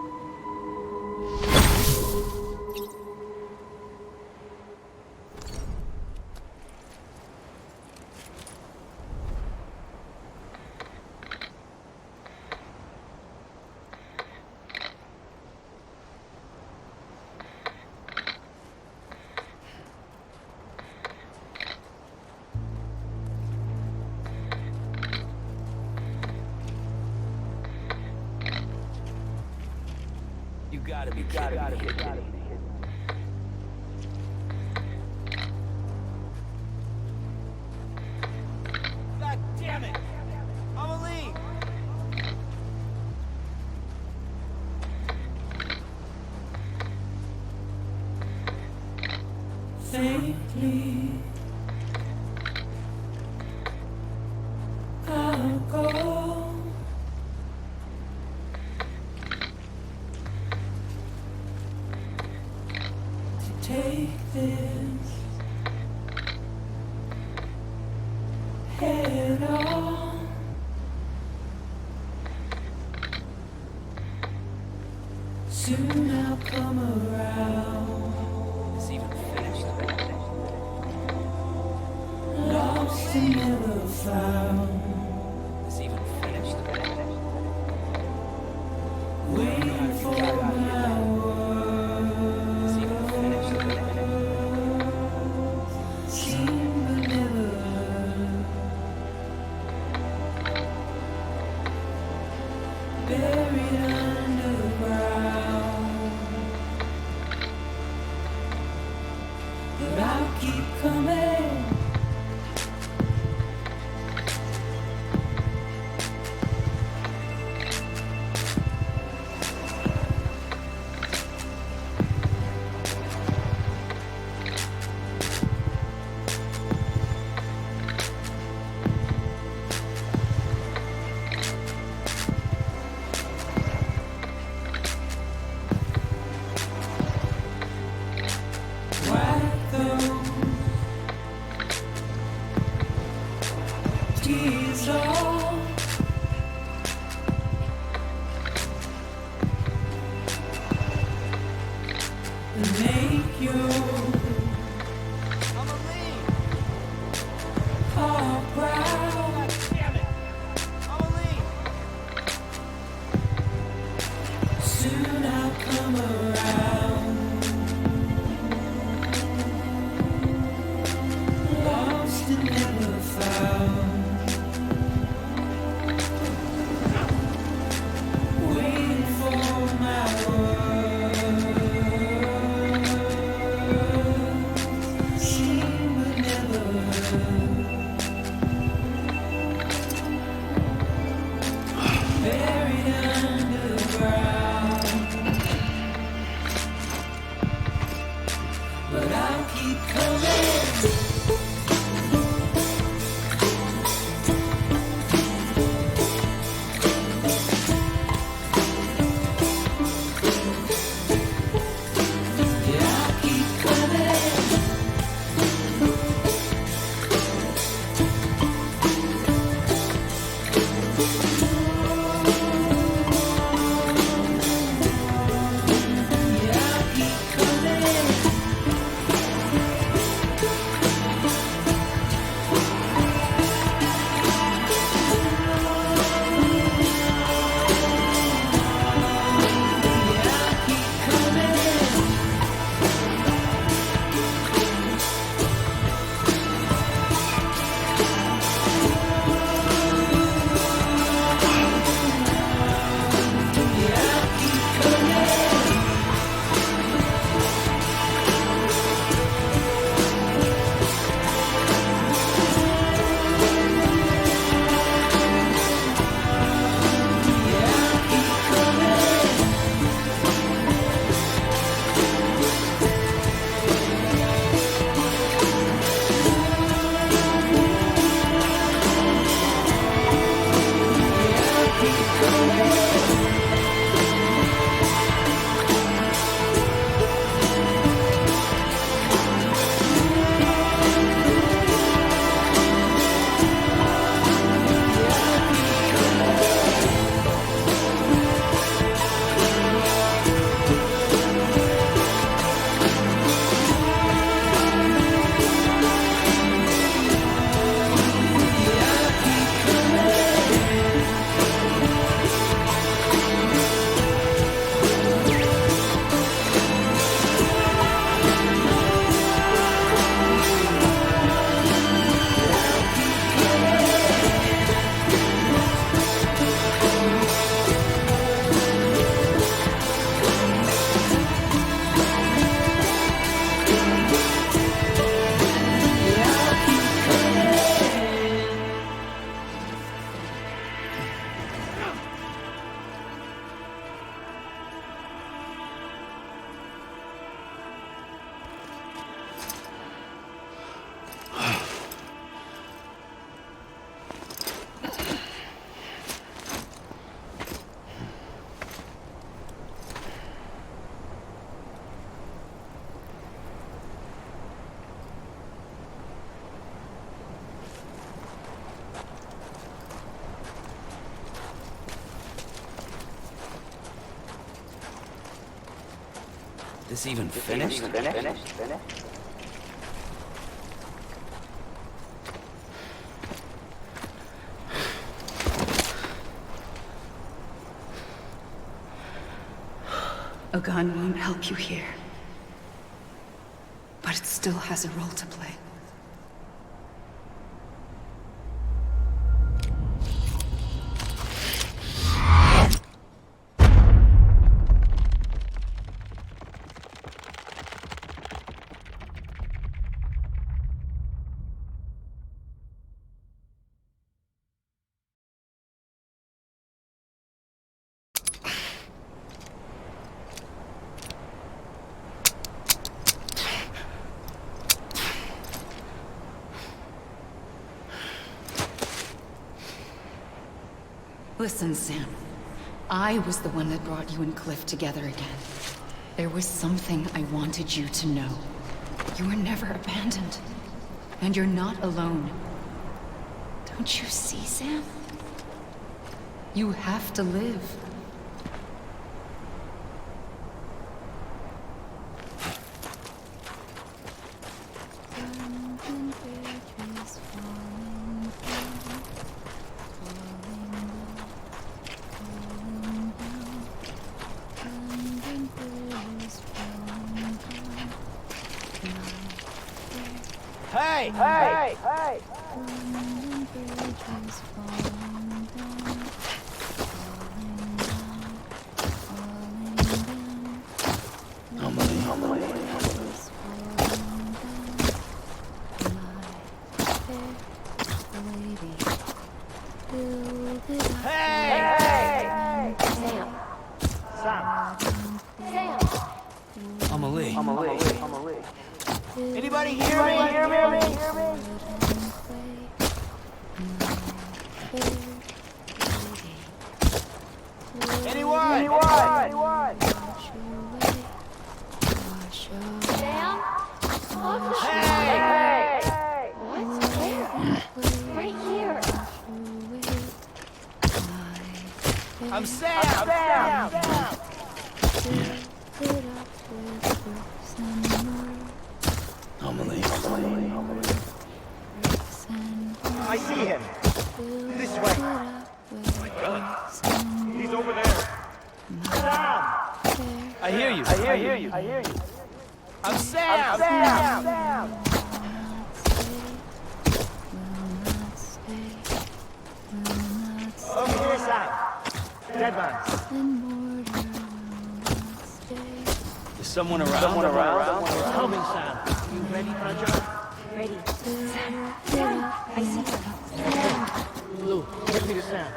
God damn it! Amelie! Faintly, I'll go. To take this head on. Soon I'll come around. It's even finished. Lost and never found. It's even finished. Waiting for my world. It's even finished. Seen but never heard. Buried underground. But I'll keep coming. Wipe those tears off. And make your heart proud. Damn it! Amelie! Soon I'll come around. Lost and never found. Waiting for my world. Seen but never heard. Buried underground. But I'll keep coming. Yeah, I'll keep coming. Yeah, I'll keep coming. This even finished? A gun won't help you here. But it still has a role to play. Listen, Sam. I was the one that brought you and Cliff together again. There was something I wanted you to know. You were never abandoned. And you're not alone. Don't you see, Sam? You have to live. Anybody hear me? Anyone? Sam? Hey! What's there? Right here. I'm Sam! Amelie. I see him. This way. He's over there. Sam! I hear you. I'm Sam! Over here, Sam. Dead man. Is someone around? Tell me, Sam. You ready for a job? Ready. Sam, I see you. Blue, take me to Sam.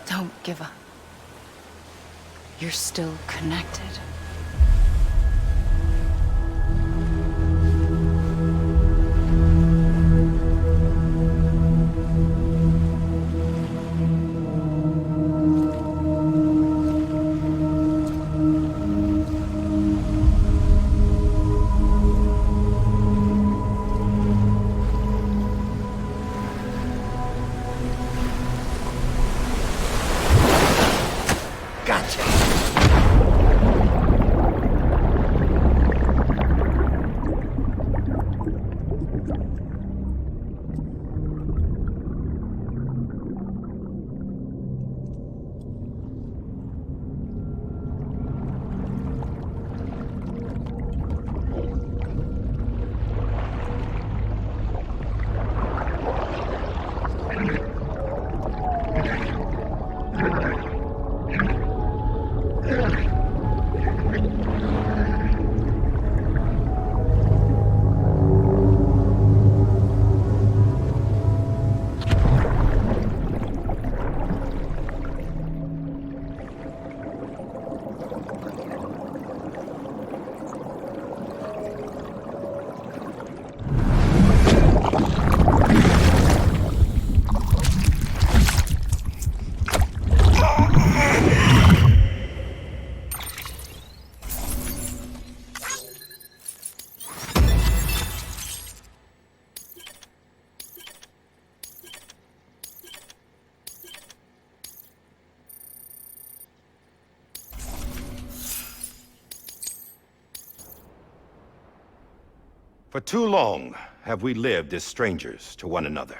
Don't give up. You're still connected. Gotcha! For too long have we lived as strangers to one another,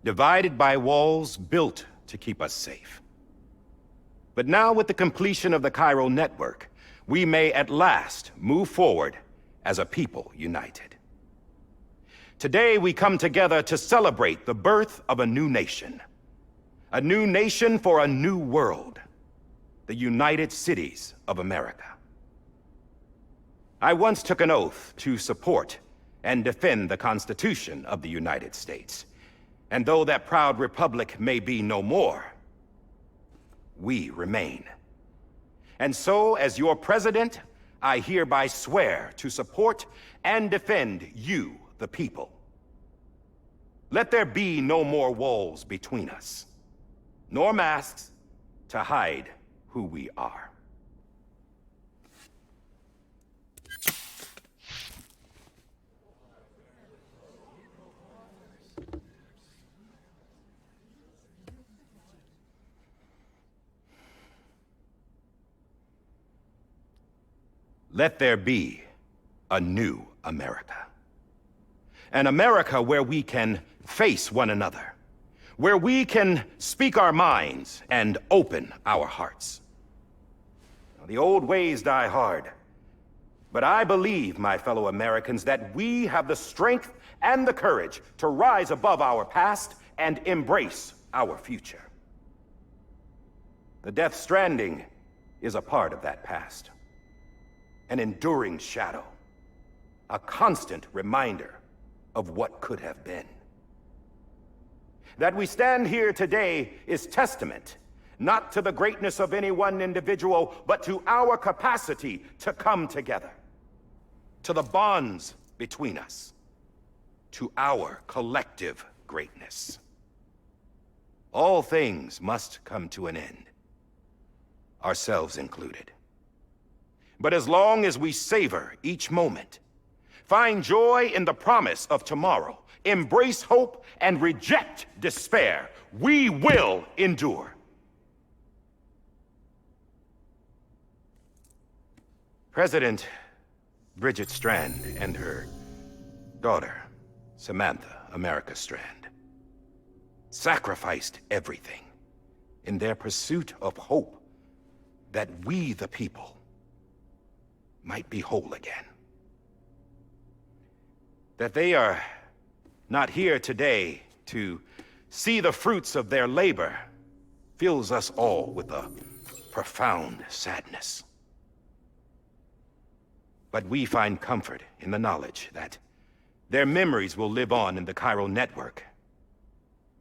divided by walls built to keep us safe. But now, with the completion of the Cairo network, we may at last move forward as a people united. Today, we come together to celebrate the birth of a new nation for a new world, the United Cities of America. I once took an oath to support and defend the Constitution of the United States. And though that proud republic may be no more, we remain. And so, as your president, I hereby swear to support and defend you, the people. Let there be no more walls between us, nor masks to hide who we are. Let there be a new America. An America where we can face one another, where we can speak our minds and open our hearts. Now, the old ways die hard, but I believe, my fellow Americans, that we have the strength and the courage to rise above our past and embrace our future. The Death Stranding is a part of that past. An enduring shadow, a constant reminder of what could have been. That we stand here today is testament, not to the greatness of any one individual, but to our capacity to come together, to the bonds between us, to our collective greatness. All things must come to an end, ourselves included. But as long as we savor each moment, find joy in the promise of tomorrow, embrace hope, and reject despair, we will endure. President Bridget Strand and her daughter, Samantha America Strand, sacrificed everything in their pursuit of hope that we, the people, might be whole again. That they are not here today to see the fruits of their labor fills us all with a profound sadness. But we find comfort in the knowledge that their memories will live on in the Cairo network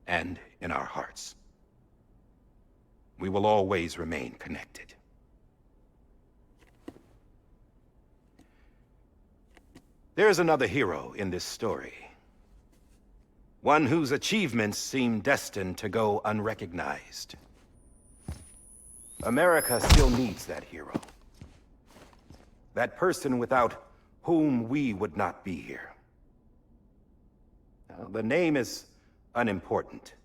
and in our hearts. We will always remain connected. There is another hero in this story. One whose achievements seem destined to go unrecognized. America still needs that hero. That person without whom we would not be here. Now, the name is unimportant,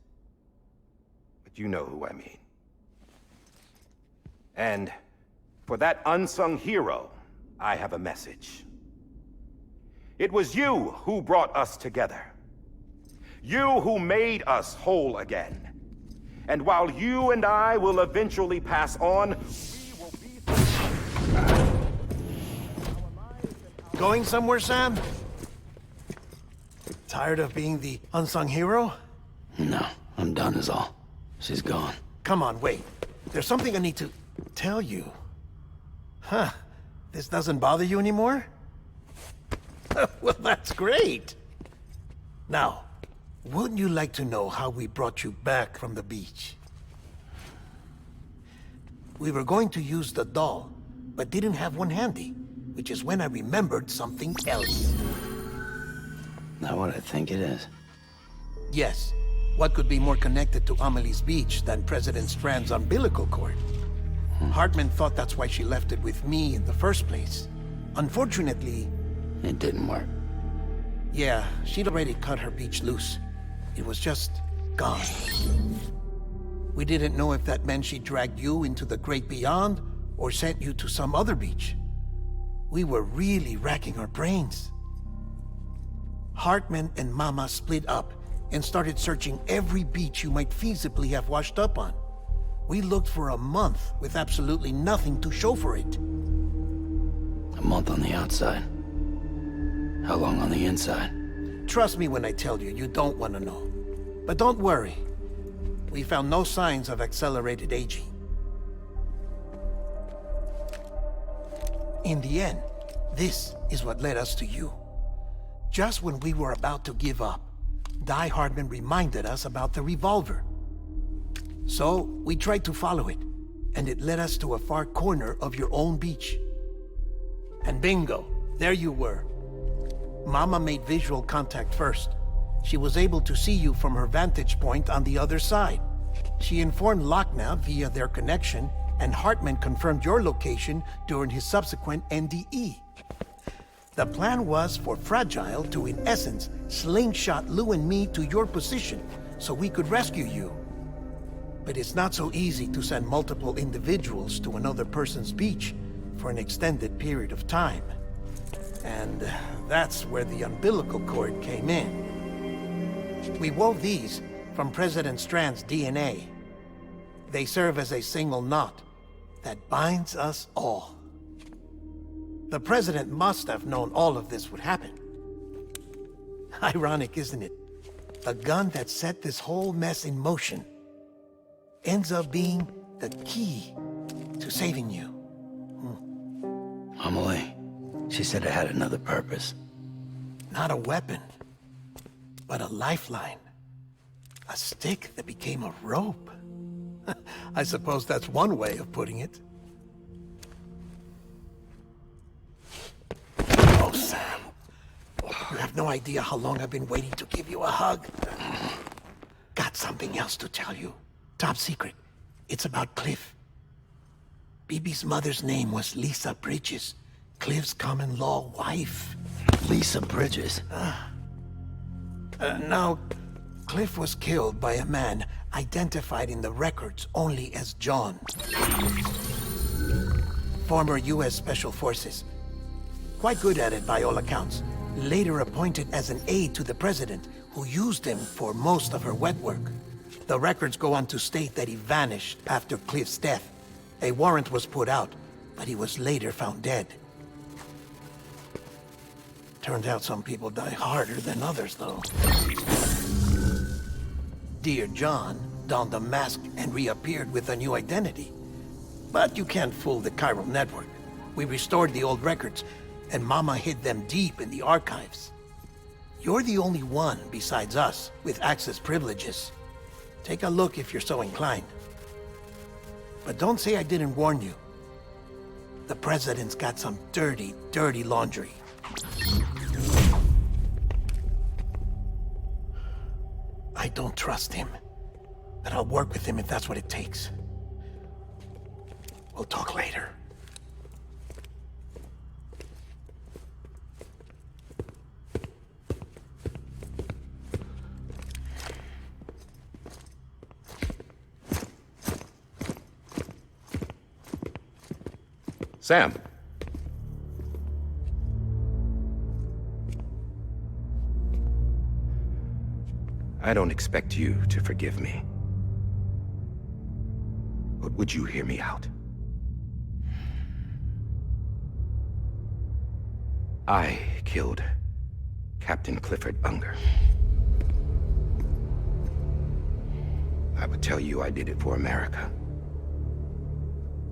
but you know who I mean. And for that unsung hero, I have a message. It was you who brought us together. You who made us whole again. And while you and I will eventually pass on, we will be... Going somewhere, Sam? Tired of being the unsung hero? No, I'm done is all. She's gone. Come on, wait. There's something I need to tell you. Huh. This doesn't bother you anymore? Well, that's great. Now, wouldn't you like to know how we brought you back from the beach? We were going to use the doll, but didn't have one handy, which is when I remembered something else. Not what I think it is. Yes. What could be more connected to Amelie's beach than President Strand's umbilical cord? Hartman thought that's why she left it with me in the first place. Unfortunately... It didn't work. Yeah, she'd already cut her beach loose. It was just gone. We didn't know if that meant she dragged you into the great beyond or sent you to some other beach. We were really racking our brains. Hartman and Mama split up and started searching every beach you might feasibly have washed up on. We looked for a month with absolutely nothing to show for it. A month on the outside. How long on the inside? Trust me when I tell you, you don't want to know. But don't worry. We found no signs of accelerated aging. In the end, this is what led us to you. Just when we were about to give up, Die Hardman reminded us about the revolver. So, we tried to follow it, and it led us to a far corner of your own beach. And bingo, there you were. Mama made visual contact first. She was able to see you from her vantage point on the other side. She informed Lochna via their connection, and Hartman confirmed your location during his subsequent NDE. The plan was for Fragile to, in essence, slingshot Lou and me to your position so we could rescue you. But it's not so easy to send multiple individuals to another person's beach for an extended period of time. And that's where the umbilical cord came in. We wove these from President Strand's DNA. They serve as a single knot that binds us all. The President must have known all of this would happen. Ironic, isn't it? The gun that set this whole mess in motion ends up being the key to saving you. Amelie, she said it had another purpose. Not a weapon, but a lifeline. A stick that became a rope. I suppose that's one way of putting it. Oh, Sam. You have no idea how long I've been waiting to give you a hug. Got something else to tell you. Top secret. It's about Cliff. Bibi's mother's name was Lisa Bridges, Cliff's common-law wife. Lisa Bridges? Now, Cliff was killed by a man identified in the records only as John. Former U.S. Special Forces. Quite good at it by all accounts. Later appointed as an aide to the president, who used him for most of her wet work. The records go on to state that he vanished after Cliff's death. A warrant was put out, but he was later found dead. Turned out some people die harder than others, though. Dear John donned a mask and reappeared with a new identity. But you can't fool the chiral network. We restored the old records, and Mama hid them deep in the archives. You're the only one, besides us, with access privileges. Take a look if you're so inclined. But don't say I didn't warn you. The President's got some dirty, dirty laundry. I don't trust him, but I'll work with him if that's what it takes. We'll talk later. Sam. I don't expect you to forgive me. But would you hear me out? I killed Captain Clifford Unger. I would tell you I did it for America.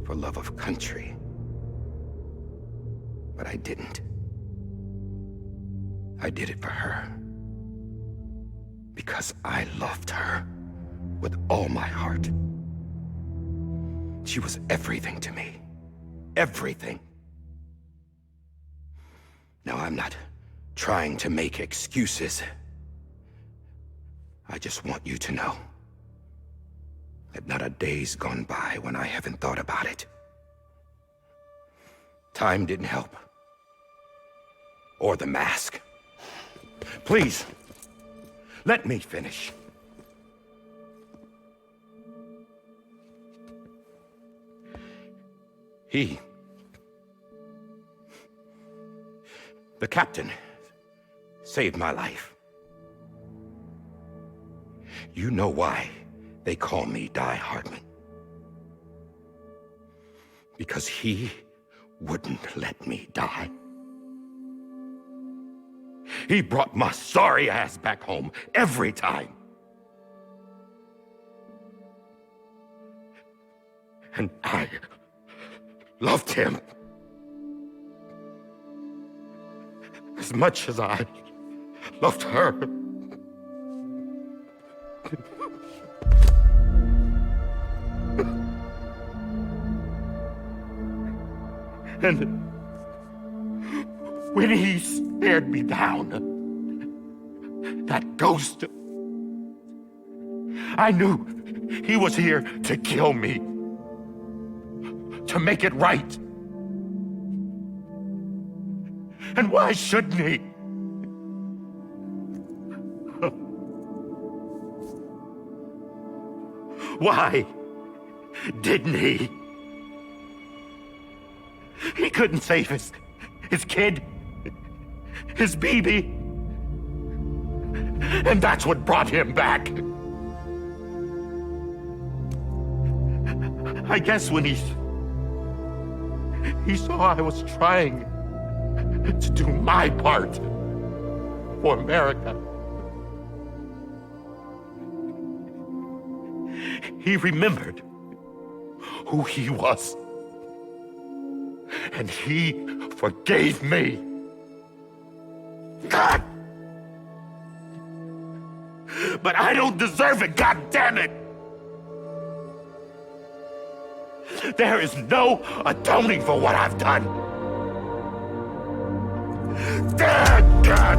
For love of country. But I didn't. I did it for her. Because I loved her with all my heart. She was everything to me. Everything. Now, I'm not trying to make excuses. I just want you to know that not a day's gone by when I haven't thought about it. Time didn't help. Or the mask. Please, let me finish. The captain saved my life. You know why they call me Die Hardman. Because he wouldn't let me die. He brought my sorry ass back home every time. And I loved him as much as I loved her. And when he stared me down, that ghost, I knew he was here to kill me, to make it right. And why shouldn't he? Why didn't he? He couldn't save his kid, his baby. And that's what brought him back. I guess when he saw I was trying to do my part for America, he remembered who he was. And he forgave me. God! But I don't deserve it, God damn it! There is no atoning for what I've done. Damn, God!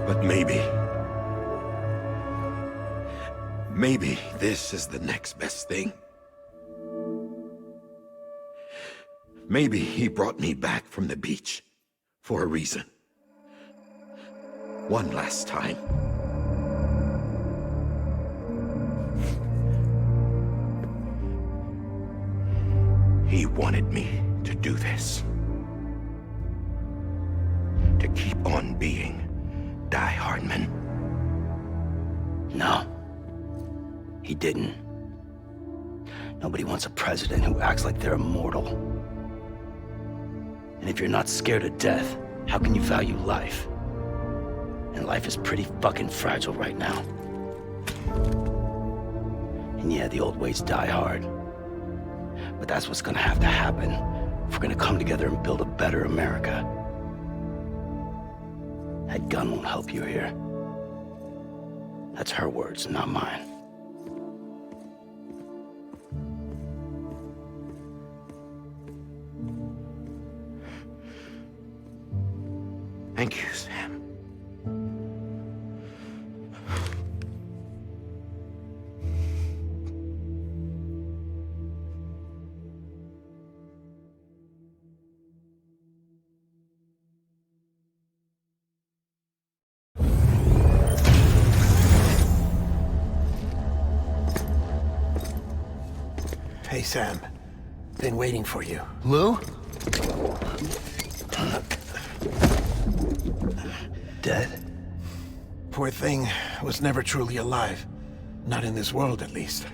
But maybe this is the next best thing. Maybe he brought me back from the beach for a reason. One last time. He wanted me to do this. To keep on being Die Hardman. No. He didn't. Nobody wants a president who acts like they're immortal. And if you're not scared of death, how can you value life? And life is pretty fucking fragile right now. And yeah, the old ways die hard. But that's what's gonna have to happen if we're gonna come together and build a better America. That gun won't help you here. That's her words, not mine. Thank you, Sam. Hey, Sam. Been waiting for you. Lou? Dead? Poor thing was never truly alive. Not in this world, at least.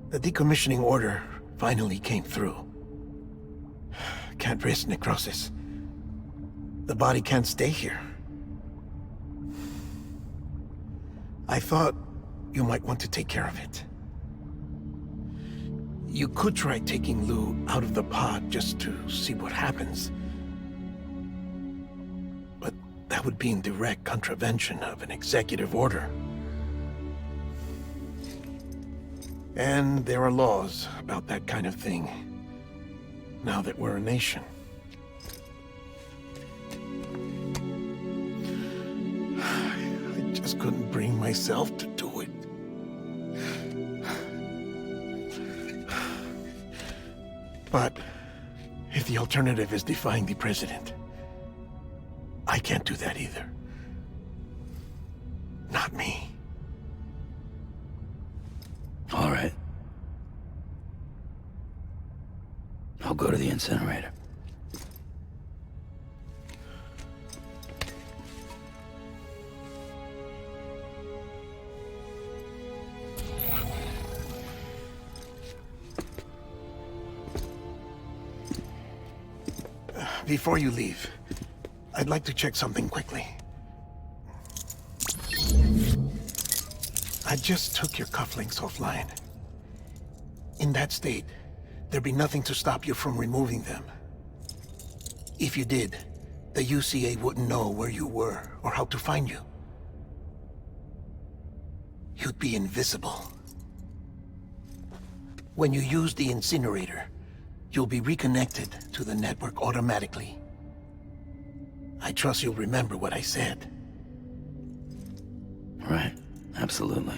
The decommissioning order finally came through. Can't risk necrosis. The body can't stay here. I thought you might want to take care of it. You could try taking Lou out of the pod just to see what happens. But that would be in direct contravention of an executive order. And there are laws about that kind of thing, now that we're a nation. just couldn't bring myself to do it. But if the alternative is defying the president, I can't do that either. Not me. All right. I'll go to the incinerator. Before you leave, I'd like to check something quickly. I just took your cufflinks offline. In that state, there'd be nothing to stop you from removing them. If you did, the UCA wouldn't know where you were or how to find you. You'd be invisible. When you use the incinerator, you'll be reconnected to the network automatically. I trust you'll remember what I said. Right. Absolutely.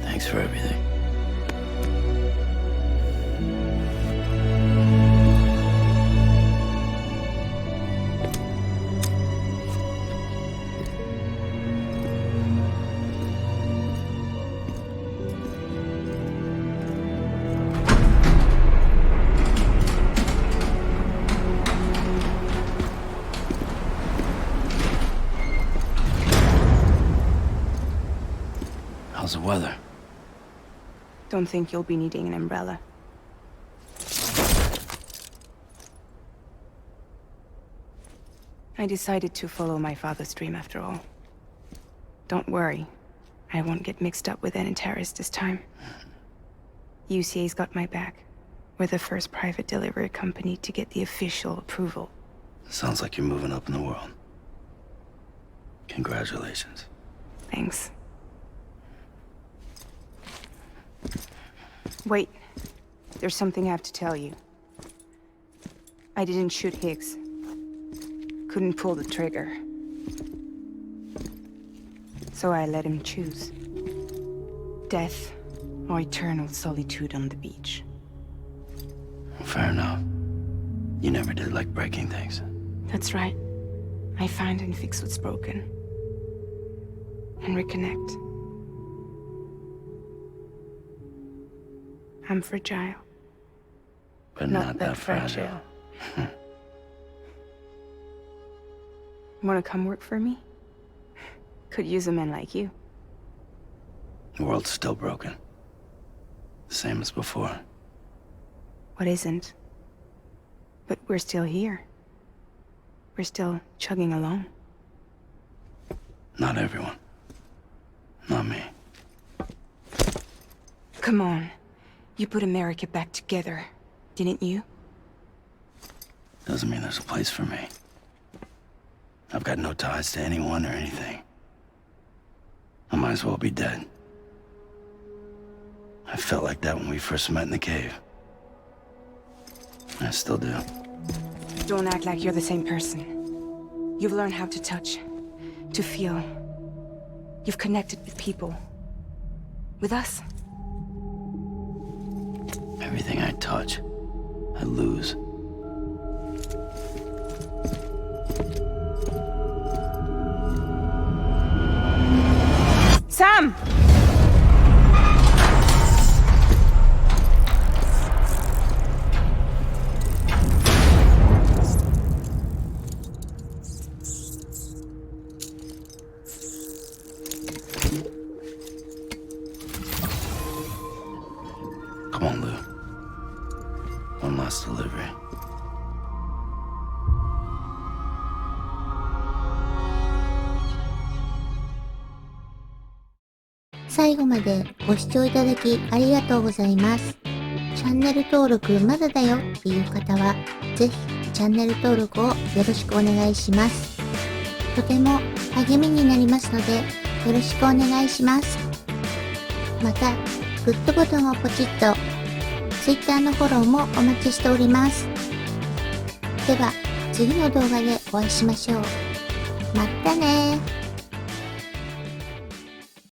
Thanks for everything. How's the weather? Don't think you'll be needing an umbrella. I decided to follow my father's dream after all. Don't worry. I won't get mixed up with any terrorists this time. UCA's got my back. We're the first private delivery company to get the official approval. Sounds like you're moving up in the world. Congratulations. Thanks. Wait. There's something I have to tell you. I didn't shoot Higgs. Couldn't pull the trigger. So I let him choose. Death or eternal solitude on the beach. Fair enough. You never did like breaking things. That's right. I find and fix what's broken. And reconnect. I'm fragile. But not that fragile. Wanna come work for me? Could use a man like you. The world's still broken. Same as before. What isn't? But we're still here. We're still chugging along. Not everyone. Not me. Come on. You put America back together, didn't you? Doesn't mean there's a place for me. I've got no ties to anyone or anything. I might as well be dead. I felt like that when we first met in the cave. I still do. Don't act like you're the same person. You've learned how to touch, to feel. You've connected with people. With us. Everything I touch, I lose. Sam! Come on, Lou. One last delivery. 最後までご視聴いただきありがとうございます。チャンネル登録まだだよっていう方は、ぜひチャンネル登録をよろしくお願いします。とても励みになりますので、よろしくお願いします。また、グッドボタンをポチッと、Twitter のフォローもお待ちしております。では、次の動画でお会いしましょう。またねー。